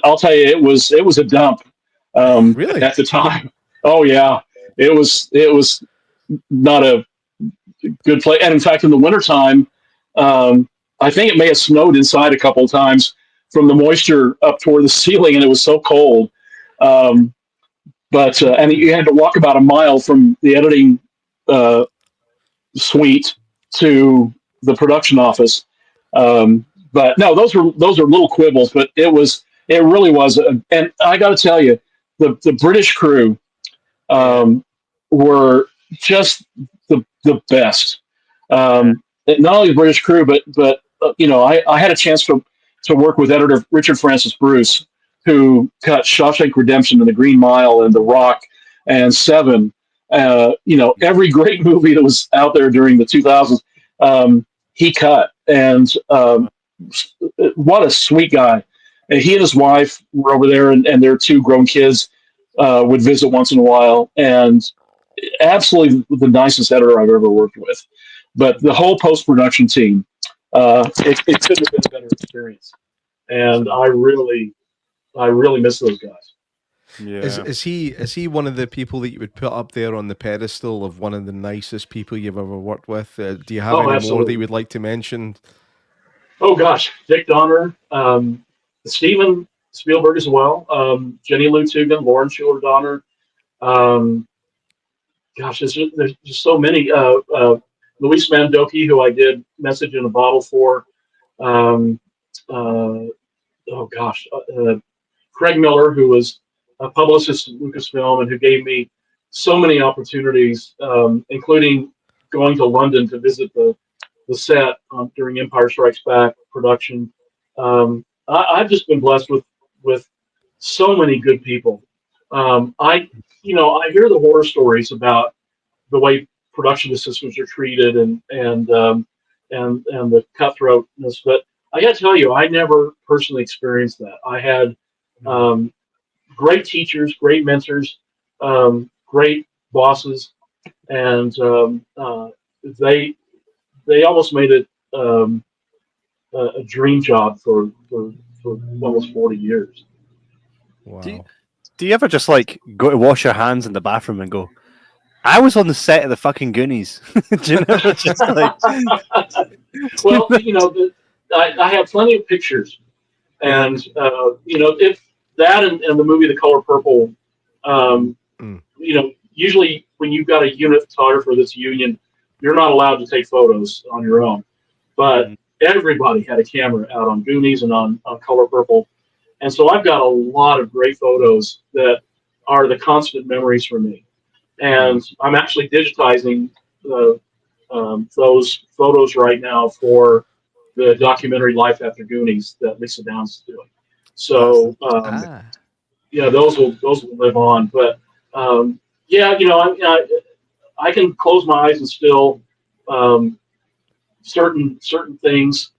I'll tell you, it was a dump. Really? At the time. Oh yeah, it was not a good place. And in fact, in the wintertime, I think it may have snowed inside a couple of times from the moisture up toward the ceiling, and it was so cold. But and you had to walk about a mile from the editing suite to the production office. But no, those are little quibbles. But it really was. And I got to tell you, the British crew were just the best. Not only the British crew, but I had a chance to work with editor Richard Francis Bruce, who cut Shawshank Redemption and The Green Mile and The Rock and Seven. Every great movie that was out there during the 2000s, he cut. And what a sweet guy. And he and his wife were over there, and their 2 grown kids would visit once in a while. And absolutely the nicest editor I've ever worked with. But the whole post-production team, it couldn't have been a better experience. And I really miss those guys. Yeah. Is he one of the people that you would put up there on the pedestal of one of the nicest people you've ever worked with? Do you have any more that you would like to mention? Oh gosh, Dick Donner, Steven Spielberg as well, Jenny Lou Tugend, Lauren Schuler Donner. Gosh, there's just so many. Luis Mandoki, who I did Message in a Bottle for. Craig Miller, who was a publicist at Lucasfilm and who gave me so many opportunities, including going to London to visit the set during Empire Strikes Back production. I've just been blessed with so many good people. I hear the horror stories about the way production assistants are treated and the cutthroatness, but I got to tell you, I never personally experienced that. I had great teachers, great mentors, great bosses, and they almost made it a dream job for almost 40 years. Wow. Do you ever just like go to wash your hands in the bathroom and go, I was on the set of the fucking Goonies? Do you never just like... Well, I have plenty of pictures, and if that and the movie The Color Purple, usually when you've got a unit photographer that's union, you're not allowed to take photos on your own. But everybody had a camera out on Goonies and on Color Purple, and so I've got a lot of great photos that are the constant memories for me. And I'm actually digitizing those photos right now for the documentary Life After Goonies that Lisa Downs is doing. So those will live on. But I can close my eyes and still certain things,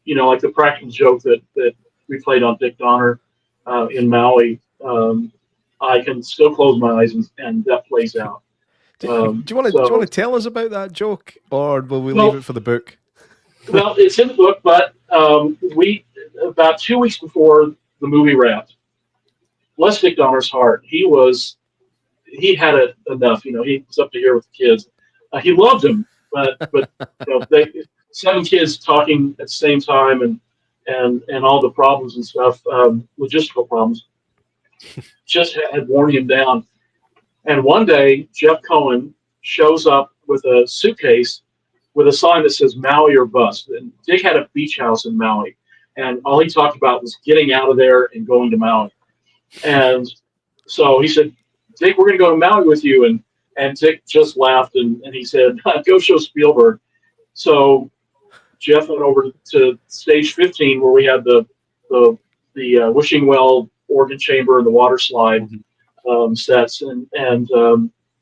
like the practical joke that we played on Dick Donner. in Maui, I can still close my eyes and that plays out. Do you want to tell us about that joke, or will we leave it for the book? Well, it's in the book, but we about 2 weeks before the movie wrapped, bless Dick Donner's heart, he had it enough. He was up to here with the kids. He loved them, but 7 kids talking at the same time and all the problems and stuff, logistical problems, just had worn him down. And one day, Jeff Cohen shows up with a suitcase with a sign that says Maui or bust. And Dick had a beach house in Maui, and all he talked about was getting out of there and going to Maui. And so he said, Dick, we're going to go to Maui with you. And Dick just laughed, and he said, go show Spielberg. So Jeff went over to stage 15 where we had the wishing well organ chamber and the water slide sets, and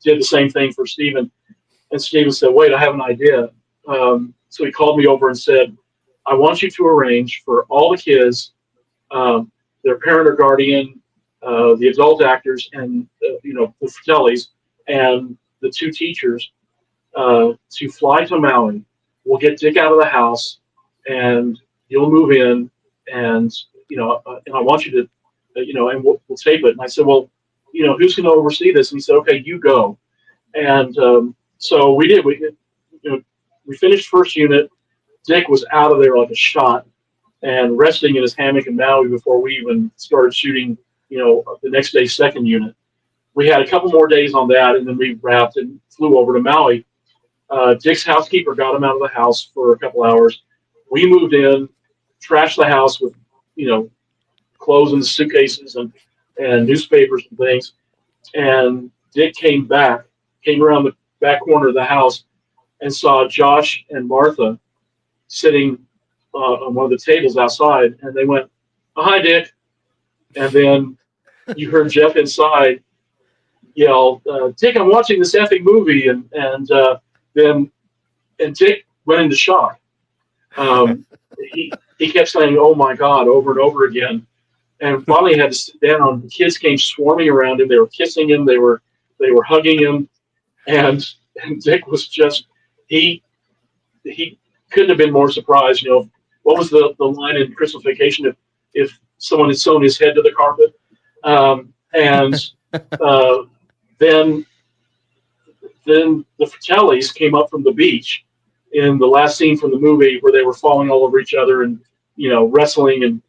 did the same thing for Stephen. And Stephen said, wait, I have an idea. So he called me over and said, I want you to arrange for all the kids, their parent or guardian, the adult actors, and the Fratellis, and the 2 teachers to fly to Maui. We'll get Dick out of the house, and you'll move in, and and I want you to, and we'll tape it. And I said, well, who's going to oversee this? And he said, okay, you go. And so we did. We finished first unit. Dick was out of there like a shot and resting in his hammock in Maui before we even started shooting, the next day, second unit. We had a couple more days on that, and then we wrapped and flew over to Maui. Dick's housekeeper got him out of the house for a couple hours. We moved in, trashed the house with, clothes and suitcases and newspapers and things. And Dick came around the back corner of the house and saw Josh and Martha sitting on one of the tables outside. And they went, oh, hi, Dick. And then you heard Jeff inside yell, Dick, I'm watching this effing movie. And Dick went into shock. He kept saying, oh, my God, over and over again. And finally had to sit down. The kids came swarming around him. They were kissing him. They were hugging him. And Dick was just, he couldn't have been more surprised. What was the line in Christmas Vacation if someone had sewn his head to the carpet? Then the Fratellis came up from the beach in the last scene from the movie where they were falling all over each other and, wrestling,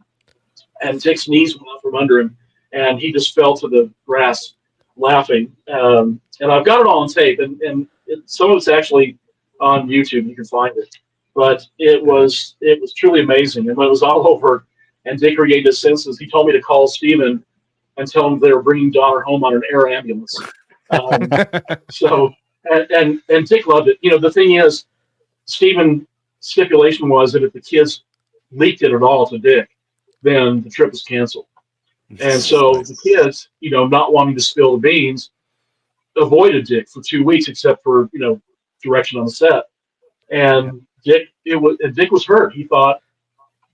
and Dick's knees went out from under him, and he just fell to the grass laughing. And I've got it all on tape, and some of it's actually on YouTube. You can find it. But it was truly amazing. And when it was all over and Dick regained his senses, he told me to call Stephen and tell him they were bringing Donner home on an air ambulance. So Dick loved it. The thing is, Stephen's stipulation was that if the kids leaked it at all to Dick, then the trip was canceled. And so the kids, not wanting to spill the beans, avoided Dick for 2 weeks, except for, direction on the set. And Dick was hurt. He thought,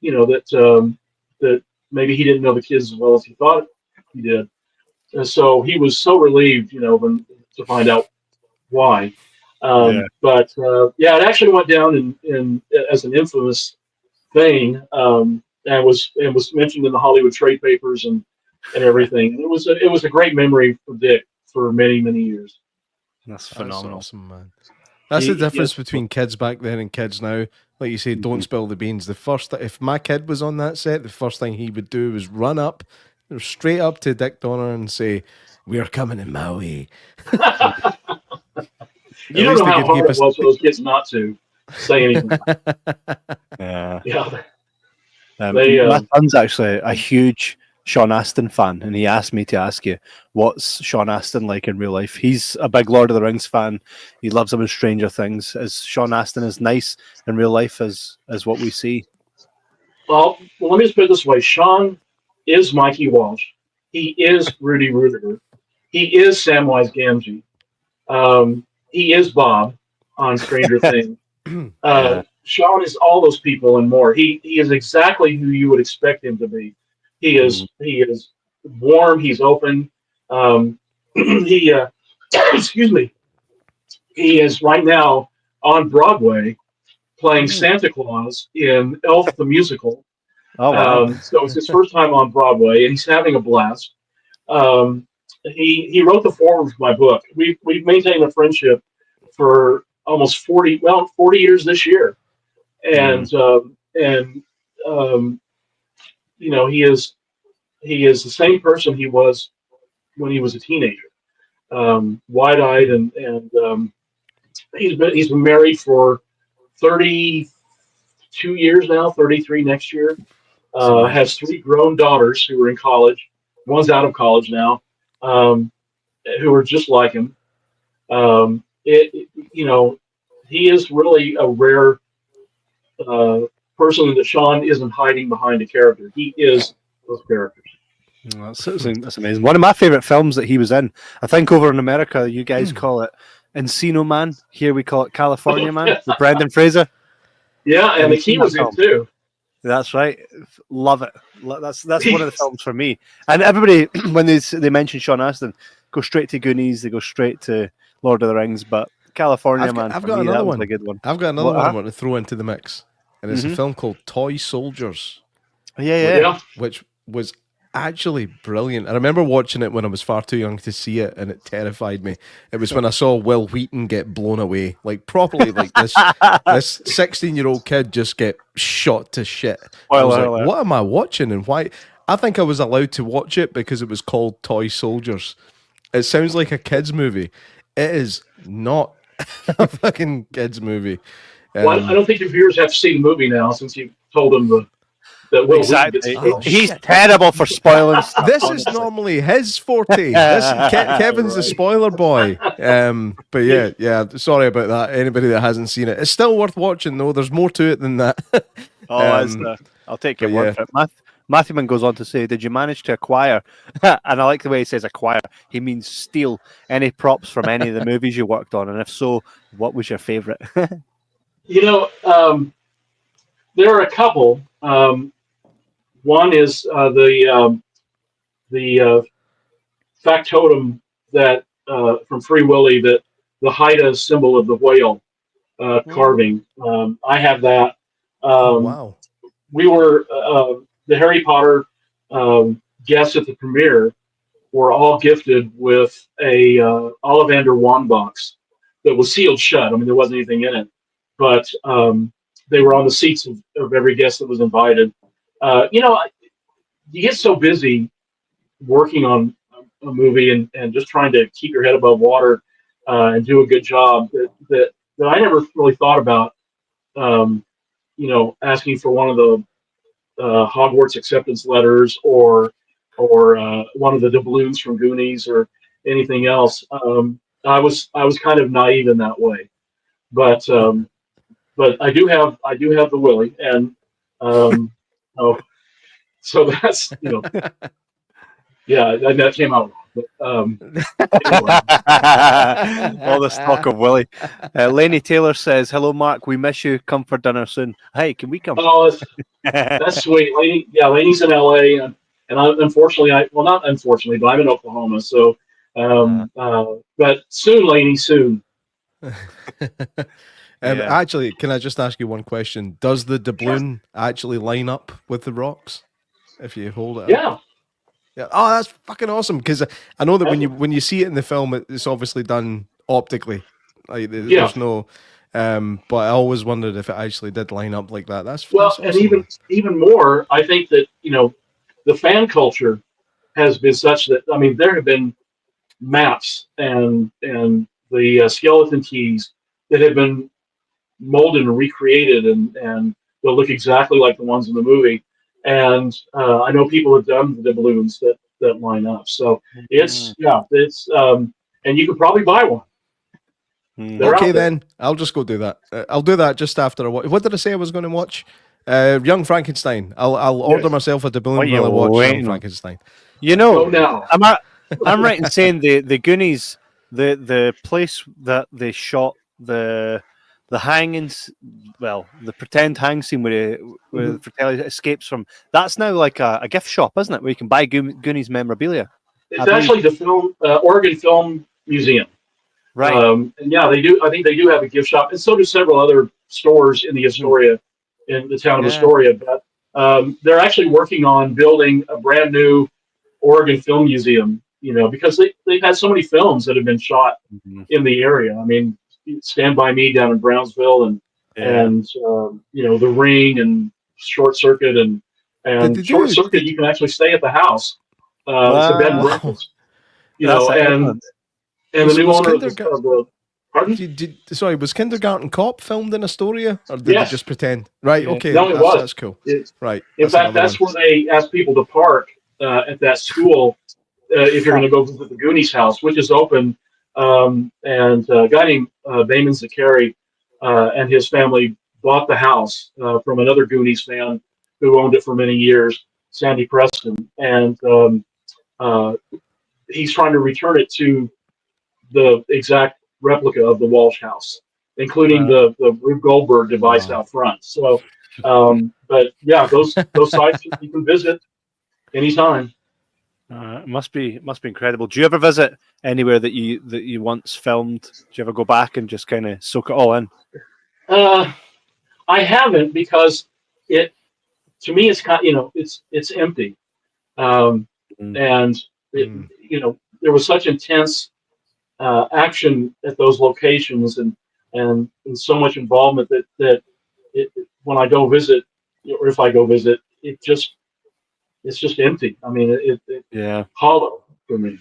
that maybe he didn't know the kids as well as he thought he did. And so he was so relieved, to find out why. But it actually went down in as an infamous thing. And was mentioned in the Hollywood trade papers and everything. And it was a great memory for Dick for many, many years. That's phenomenal. That's awesome, man. That's the difference between kids back then and kids now. Like you say, don't spill the beans. If my kid was on that set, the first thing he would do was run up, straight up to Dick Donner and say, "We are coming to Maui." You don't know how hard it was for those kids not to say anything. Yeah. My son's actually a huge Sean Astin fan, and he asked me to ask you, what's Sean Astin like in real life? He's a big Lord of the Rings fan. He loves him in Stranger Things. Is Sean Astin as nice in real life as what we see? Well, let me just put it this way. Sean is Mikey Walsh. He is Rudy Rudiger. He is Samwise Gamgee. He is Bob on Stranger Things. Sean is all those people and more. He is exactly who you would expect him to be. He is warm. He's open. He excuse me. He is right now on Broadway playing Santa Claus in Elf the Musical. Oh wow. So it's his first time on Broadway, and he's having a blast. He wrote the foreword for my book. We've maintained a friendship for almost 40 years this year, and he is the same person he was when he was a teenager, wide-eyed, and he's been married for 32 years now, 33 next year. Has 3 grown daughters who are in college. One's out of college now, who are just like him. He is really a rare person that Sean isn't hiding behind a character. He is those characters. That's amazing. One of my favorite films that he was in. I think over in America, you guys call it Encino Man. Here we call it California Man with Brendan Fraser. Yeah, and the key was in too. That's right. Love it. That's one of the films for me. And everybody, when they mention Sean Astin, go straight to Goonies. They go straight to Lord of the Rings. But California Man, I've got another one. A good one. I've got another one I want to throw into the mix, and it's a film called Toy Soldiers. Yeah. Which was actually brilliant. I remember watching it when I was far too young to see it, and it terrified me. It was when I saw Will Wheaton get blown away, like properly, like this 16-year-old kid just get shot to shit. I was like, what am I watching, and why? I think I was allowed to watch it because it was called Toy Soldiers. It sounds like a kids movie. It is not a fucking kids movie. Well, I don't think your viewers have to see the movie now since you told them that Will exactly. He's terrible for spoiling stuff. This is normally his forte. Kevin's the spoiler boy. But yeah. Sorry about that. Anybody that hasn't seen it, it's still worth watching though. There's more to it than that. I'll take your word for it. Matthewman goes on to say, "Did you manage to acquire?" And I like the way he says "acquire." He means steal any props from any of the movies you worked on, and if so, what was your favorite? There are a couple. One is the factotum that from Free Willy, that the Haida symbol of the whale carving. I have that. Wow. We were the Harry Potter guests at the premiere were all gifted with a Ollivander wand box that was sealed shut. I mean, there wasn't anything in it, but they were on the seats of every guest that was invited. You get so busy working on a movie and just trying to keep your head above water and do a good job that I never really thought about, asking for one of the Hogwarts acceptance letters or one of the doubloons from Goonies or anything else. I was kind of naive in that way, but I do have the Willie, and so that's that came out wrong. But, anyway. All this talk of Willie. Lainey Taylor says, "Hello, Mark. We miss you. Come for dinner soon. Hey, can we come?" Oh, that's sweet. Lainey's in LA, and not unfortunately, but I'm in Oklahoma. So, but soon, Lainey, soon. Actually, can I just ask you one question? Does the doubloon actually line up with the rocks if you hold it up? Yeah. Oh, that's fucking awesome, because I know that when you see it in the film, it's obviously done optically. Like there's no, but I always wondered if it actually did line up like that. That's awesome. And even more, I think that the fan culture has been such that there have been maps and the skeleton keys that have been molded and recreated, and they'll look exactly like the ones in the movie. And I know people have done the balloons that line up. So it's and you could probably buy one. Okay, then I'll just go do that. I'll do that just after I watch. What did I say I was going to watch? Young Frankenstein. I'll order myself a doubloon while I watch Young Frankenstein. I'm right in saying the Goonies, the place that they shot the the hangings, well, the pretend hang scene where Fratelli escapes from. That's now like a gift shop, isn't it? Where you can buy Goonies memorabilia. It's actually the Oregon Film Museum. Right. And yeah, they do. I think they do have a gift shop, and so do several other stores in the Astoria, in the town of Astoria. But they're actually working on building a brand new Oregon Film Museum. Because they've had so many films that have been shot in the area. I mean, Stand By Me down in Brownsville, and The Ring and Short Circuit and Short Circuit. You can actually stay at the house. It's a bed and breakfast. And the new owner of the pardon? Sorry, was Kindergarten Cop filmed in Astoria, or did they just pretend? Right, okay, no, it was. That's cool. Right. In fact, that's where they asked people to park at that school if you're going to go visit the Goonies house, which is open. And a guy named Damon Zakari and his family bought the house from another Goonies fan who owned it for many years, Sandy Preston, and he's trying to return it to the exact replica of the Walsh house, including the Rube Goldberg device out front. So, but yeah, those sites you can visit anytime. It must be incredible. Do you ever visit anywhere that you once filmed? Do you ever go back and just kind of soak it all in? I haven't, because to me it's kind it's empty, and there was such intense action at those locations and so much involvement that when I go visit, or if I go visit, it's just empty. I mean, it's hollow for me.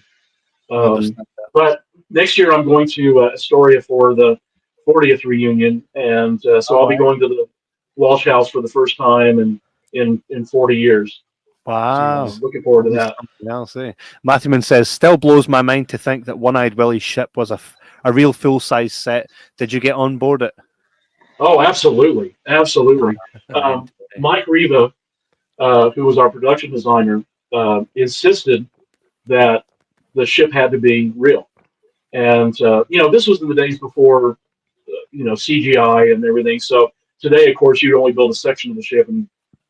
But next year I'm going to Astoria for the 40th reunion, and so I'll be going to the Walsh House for the first time in 40 years. Wow. So, looking forward to that. I'll say. Matthewman says, still blows my mind to think that One-Eyed Willie's ship was a real full-size set. Did you get on board it? Oh, absolutely. Absolutely. Mike Riva, who was our production designer, insisted that the ship had to be real. And, this was in the days before, CGI and everything. So today, of course, you'd only build a section of the ship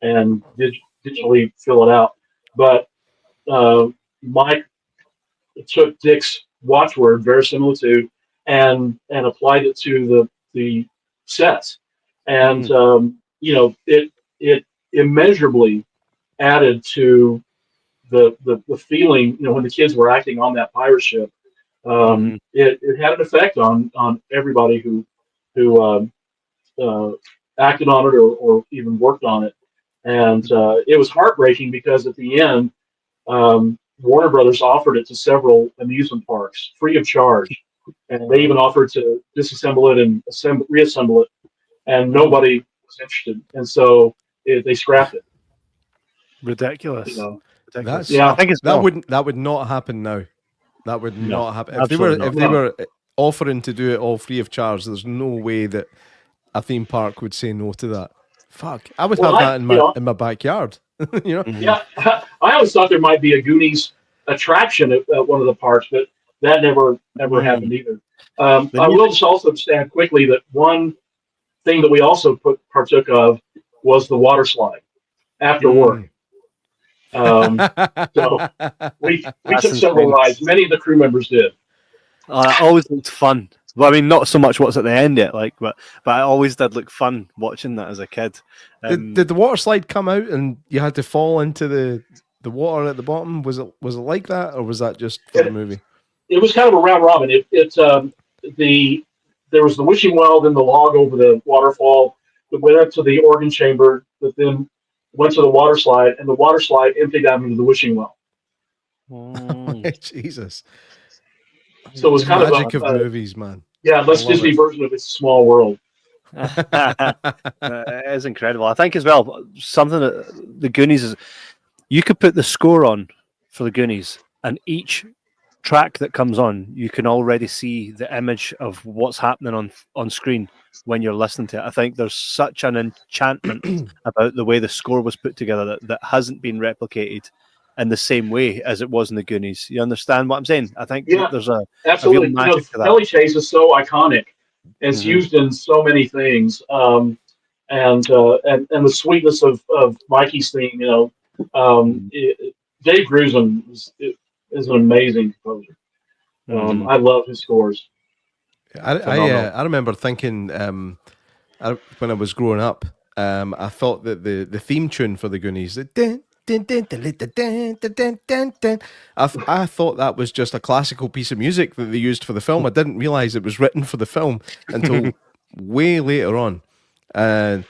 and digitally fill it out. But Mike took Dick's watchword, verisimilitude, and applied it to the sets. And, it immeasurably added to the feeling, when the kids were acting on that pirate ship. It had an effect on everybody who acted on it or even worked on it. And it was heartbreaking, because at the end, Warner Brothers offered it to several amusement parks free of charge. And they even offered to disassemble it and reassemble it. And nobody was interested. And so they scrapped it. Ridiculous. Ridiculous. Yeah, I think that would not happen now. That would not happen. If they were offering to do it all free of charge, there's no way that a theme park would say no to that. Fuck, I would have that in my backyard. Yeah, I always thought there might be a Goonies attraction at one of the parks, but that never happened either. I will just also stand quickly that one thing that we also partook of was the water slide after work. So we took several rides. Many of the crew members did. It always looked fun. Well, I mean, not so much what's at the end yet, but I always did look fun watching that as a kid. Did the water slide come out and you had to fall into the water at the bottom? Was it like that, or was that just for the movie? It was kind of a round robin. There was the wishing well, then the log over the waterfall that went up to the organ chamber, that then went to the water slide, and the water slide emptied down into the wishing well. Oh, Jesus. So it was kind magic of movies, man. Yeah, Les Disney version of It's a Small World. It is incredible. I think as well, something that the Goonies is, you could put the score on for the Goonies, and each track that comes on, you can already see the image of what's happening on screen when you're listening to it. I think there's such an enchantment about the way the score was put together that hasn't been replicated in the same way as it was in the Goonies. You understand what I'm saying? I think there's absolutely. The Kelly chase is so iconic It's used in so many things. And the sweetness of Mikey's theme, Dave Grusin is an amazing composer. I love his scores. I remember thinking when I was growing up, I thought that the theme tune for the Goonies, I thought that was just a classical piece of music that they used for the film. I didn't realize it was written for the film until way later on. And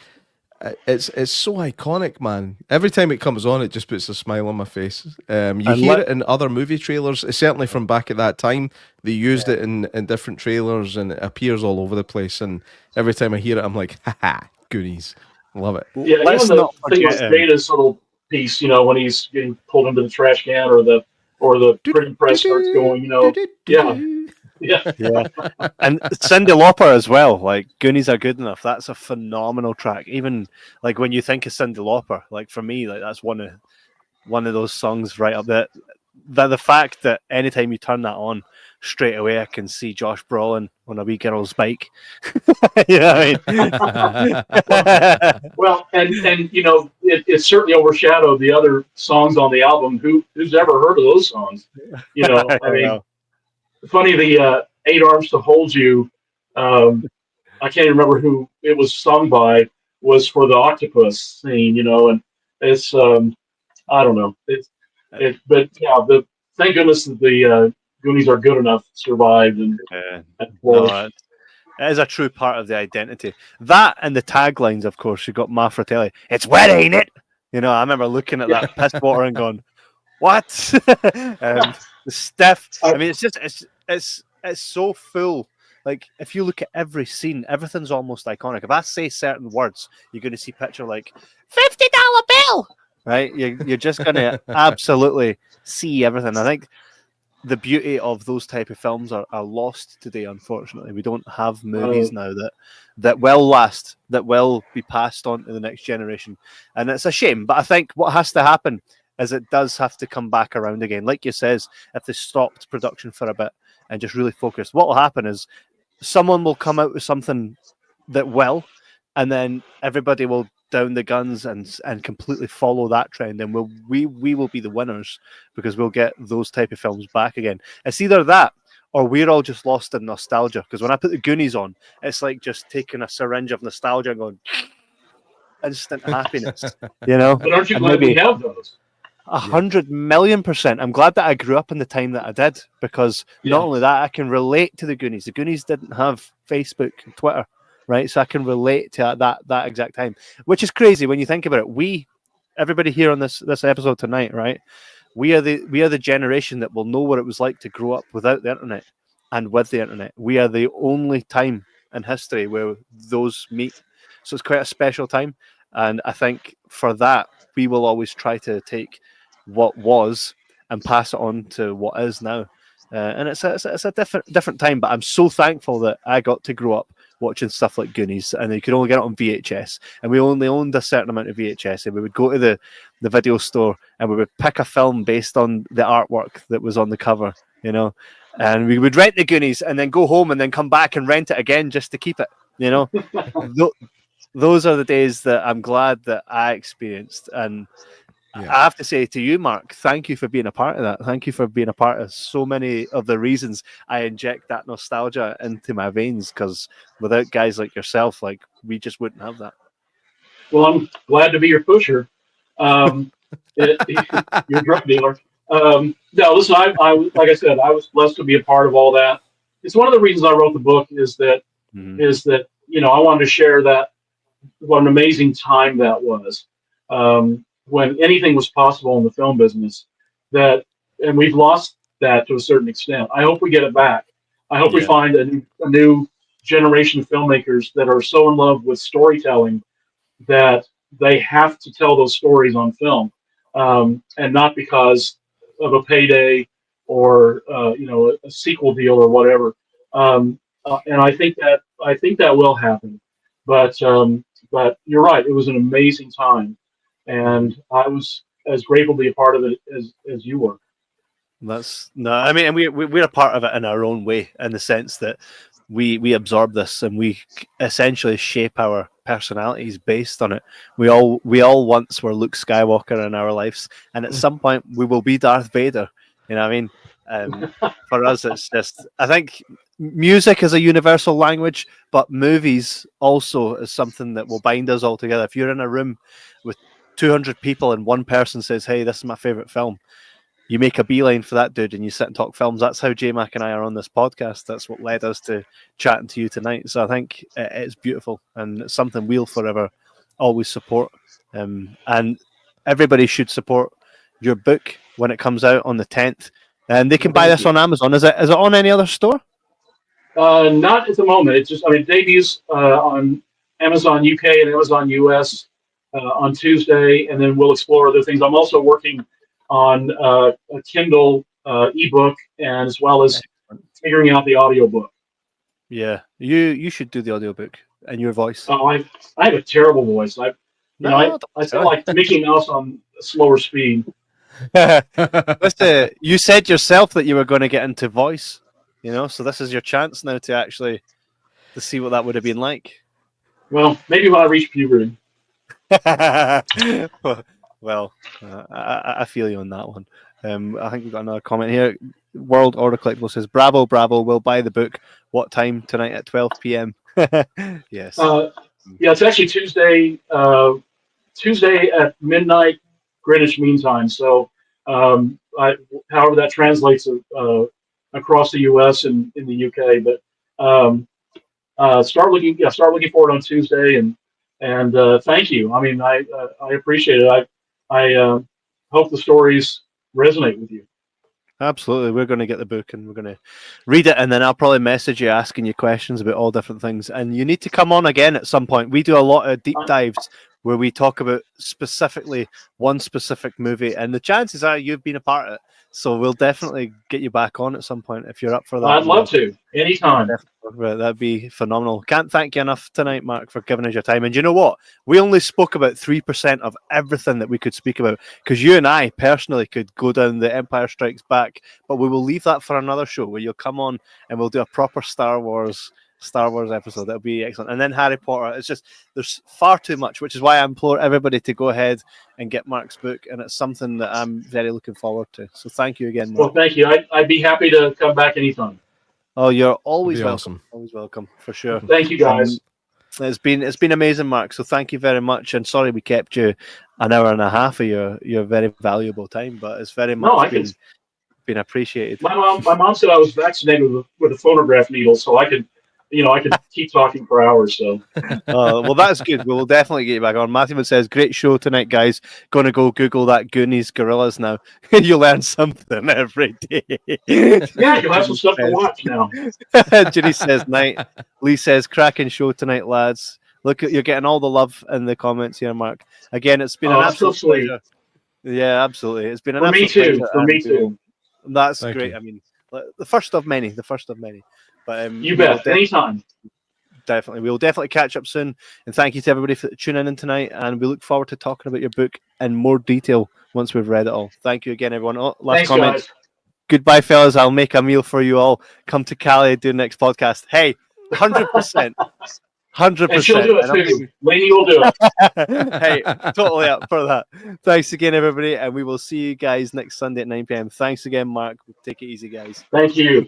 it's so iconic, man. Every time it comes on, it just puts a smile on my face. You hear it in other movie trailers. Certainly from back at that time, they used it in different trailers, and it appears all over the place. And every time I hear it, I'm like, haha, Goonies. Love it. Yeah, even the thing with Data's little piece, when he's getting pulled into the trash can, or the printing press starts going, Yeah. And Cyndi Lauper as well. Like, Goonies Are Good Enough. That's a phenomenal track. Even like when you think of Cyndi Lauper, like for me, like that's one of those songs right up there. The fact that anytime you turn that on, straight away I can see Josh Brolin on a wee girl's bike. You know what I mean? Well, and it certainly overshadowed the other songs on the album. Who's ever heard of those songs? I mean. Funny, the Eight Arms to Hold You, I can't remember who it was sung by, was for the octopus scene, and it's, I don't know. But yeah, thank goodness that the Goonies Are Good Enough survived. And it is a true part of the identity. That and the taglines, of course, you got Ma Fratelli, it's wet, ain't it? I remember looking at that piss water and going, what? Steph, I mean, it's so full. Like, if you look at every scene, everything's almost iconic. If I say certain words, you're going to see picture like $50 bill, right? You're just going to absolutely see everything. I think the beauty of those type of films are lost today. Unfortunately, we don't have movies now that will last, that will be passed on to the next generation, and it's a shame. But I think what has to happen is it does have to come back around again. Like you says, if they stopped production for a bit and just really focused, what will happen is someone will come out with something that will, and then everybody will down the guns and completely follow that trend, and we will be the winners because we'll get those type of films back again. It's either that or we're all just lost in nostalgia, because when I put the Goonies on, it's like just taking a syringe of nostalgia and going instant happiness, But aren't you glad we have those? 100,000,000%. I'm glad that I grew up in the time that I did, because not only that, I can relate to the Goonies. The Goonies didn't have Facebook and Twitter, right? So I can relate to that exact time, which is crazy when you think about it. Everybody here on this episode tonight, right? We are the generation that will know what it was like to grow up without the internet and with the internet. We are the only time in history where those meet. So it's quite a special time, and I think for that we will always try to take what was and pass it on to what is now, and it's a different time. But I'm so thankful that I got to grow up watching stuff like Goonies, and you could only get it on VHS, and we only owned a certain amount of VHS, and we would go to the video store and we would pick a film based on the artwork that was on the cover, and we would rent the Goonies and then go home and then come back and rent it again just to keep it. Those are the days that I'm glad that I experienced. And I have to say to you, Mark, thank you for being a part of that. Thank you for being a part of so many of the reasons I inject that nostalgia into my veins, because without guys like yourself, we just wouldn't have that. Well, I'm glad to be your pusher. Your drug dealer. No, listen, I like I said, I was blessed to be a part of all that. It's one of the reasons I wrote the book is that I wanted to share that, what an amazing time that was, when anything was possible in the film business. And we've lost that to a certain extent. I hope we get it back. I hope we find a new generation of filmmakers that are so in love with storytelling that they have to tell those stories on film, and not because of a payday or a sequel deal or whatever. And I think that will happen. But you're right; it was an amazing time, and I was as grateful to be a part of it as you were. I mean, and we're a part of it in our own way, in the sense that we absorb this and we essentially shape our personalities based on it. We all once were Luke Skywalker in our lives, and at some point we will be Darth Vader. You know what I mean? For us, it's just, I think music is a universal language, but movies also is something that will bind us all together. If you're in a room with 200 people and one person says, "Hey, this is my favorite film," you make a beeline for that dude and you sit and talk films. That's how J Mac and I are on this podcast. That's what led us to chatting to you tonight. So I think it's beautiful and it's something we'll forever always support. And everybody should support your book when it comes out on the 10th. And they can buy this on Amazon. Is it on any other store? Not at the moment. It's just, it debuts on Amazon UK and Amazon US on Tuesday, and then we'll explore other things. I'm also working on a Kindle ebook, and as well as figuring out the audiobook. Yeah, you should do the audiobook in your voice. Oh, I have a terrible voice. I sound like Mickey Mouse on slower speed. Listen, you said yourself that you were going to get into voice, so this is your chance now to see what that would have been like. Well, maybe when I reach puberty. Well, I feel you on that one. I think we've got another comment here. World Order Collectible says, "Bravo, bravo! We'll buy the book. What time tonight at 12 p.m.?" Yes. Yeah, it's actually Tuesday. Tuesday at midnight Greenwich Mean Time. So, however that translates across the U.S. and in the U.K. But start looking forward on Tuesday, and thank you. I appreciate it. I hope the stories resonate with you. Absolutely. We're going to get the book and we're going to read it, and then I'll probably message you asking you questions about all different things. And you need to come on again at some point. We do a lot of deep dives where we talk about specifically one specific movie, and the chances are you've been a part of it. So we'll definitely get you back on at some point if you're up for that. I'd love to. Anytime. That'd be phenomenal. Can't thank you enough tonight, Mark, for giving us your time. And you know what? We only spoke about 3% of everything that we could speak about, because you and I personally could go down the Empire Strikes Back, but we will leave that for another show where you'll come on and we'll do a proper Star Wars episode. That'll be excellent. And then Harry Potter. It's just, there's far too much, which is why I implore everybody to go ahead and get Mark's book, and it's something that I'm very looking forward to. So thank you again, Mark. Well, thank you. I'd be happy to come back anytime. Oh, you're always welcome. Awesome. Always welcome, for sure. Thank you, guys. It's been amazing, Mark. So thank you very much. And sorry we kept you an hour and a half of your very valuable time, but it's very much been appreciated. My mom said I was vaccinated with a phonograph needle, so I could keep talking for hours. So, well, that's good. We'll definitely get you back on. Matthew says, "Great show tonight, guys. Going to go Google that Goonies gorillas now. You'll learn something every day." Yeah, you'll have some stuff to watch now. Ginny says, "Night." Lee says, "Cracking show tonight, lads. Look, you're getting all the love in the comments here, Mark. Again, it's been an absolute pleasure. Yeah, absolutely. It's been an absolute pleasure. For me too. That's Thank great. you. I mean, the first of many. But you bet. Anytime. Definitely. We'll definitely catch up soon. And thank you to everybody for tuning in tonight. And we look forward to talking about your book in more detail once we've read it all. Thank you again, everyone. Last comment. Guys. Goodbye, fellas. I'll make a meal for you all. Come to Cali, do the next podcast. Hey, 100%. 100%. And she'll do it too. Lainey will do it. Hey, totally up for that. Thanks again, everybody. And we will see you guys next Sunday at 9 p.m. Thanks again, Mark. Take it easy, guys. Thank you.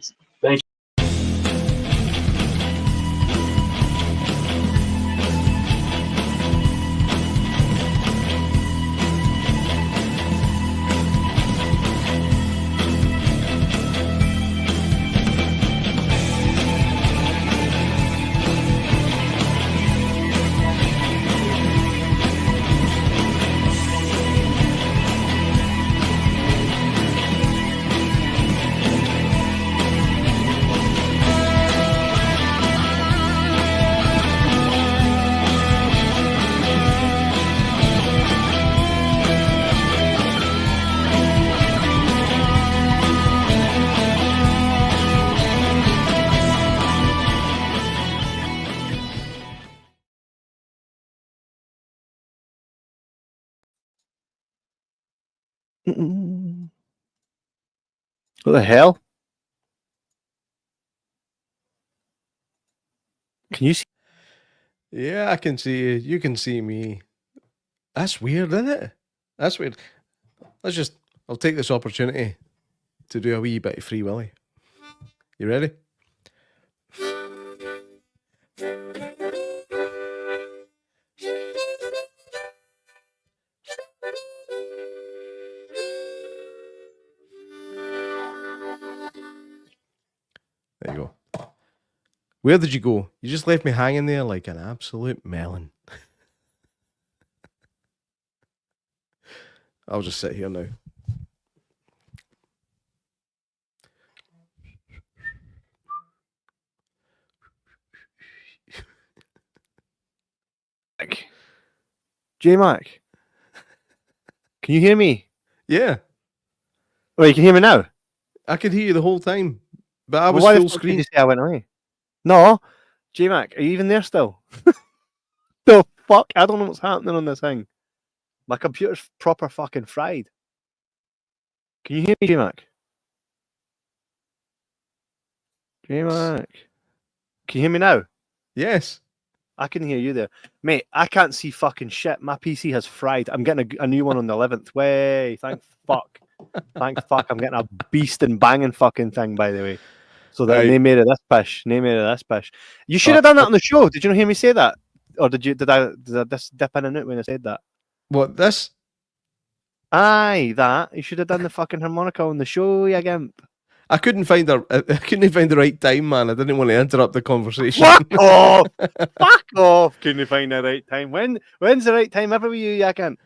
What the hell? Can you see? Yeah, I can see you. You can see me. That's weird, isn't it? That's weird. I'll take this opportunity to do a wee bit of Free Willy. You ready? There you go. Where did you go? You just left me hanging there like an absolute melon. I'll just sit here now. J Mac, can you hear me? Yeah, Oh, you can hear me now. I could hear you the whole time, but I was Why the full fuck did screen. you say I went away? No, J Mac, are you even there still? The fuck? I don't know what's happening on this thing. My computer's proper fucking fried. Can you hear me, J Mac? J Mac, can you hear me now? Yes. I can hear you there. Mate, I can't see fucking shit. My PC has fried. I'm getting a new one on the 11th. Way, thank fuck. Thank fuck. I'm getting a beast and banging fucking thing, by the way. So that Right. they made it this pish. They made it this pish. You should have done that on the show. Did you not hear me say that? Or did I just dip in and out when I said that? What, this? Aye, that. You should have done the fucking harmonica on the show, you gimp. I couldn't find the right time, man. I didn't want to interrupt the conversation. Fuck off! Fuck off! Couldn't you find the right time? When's the right time ever with you, you cunt?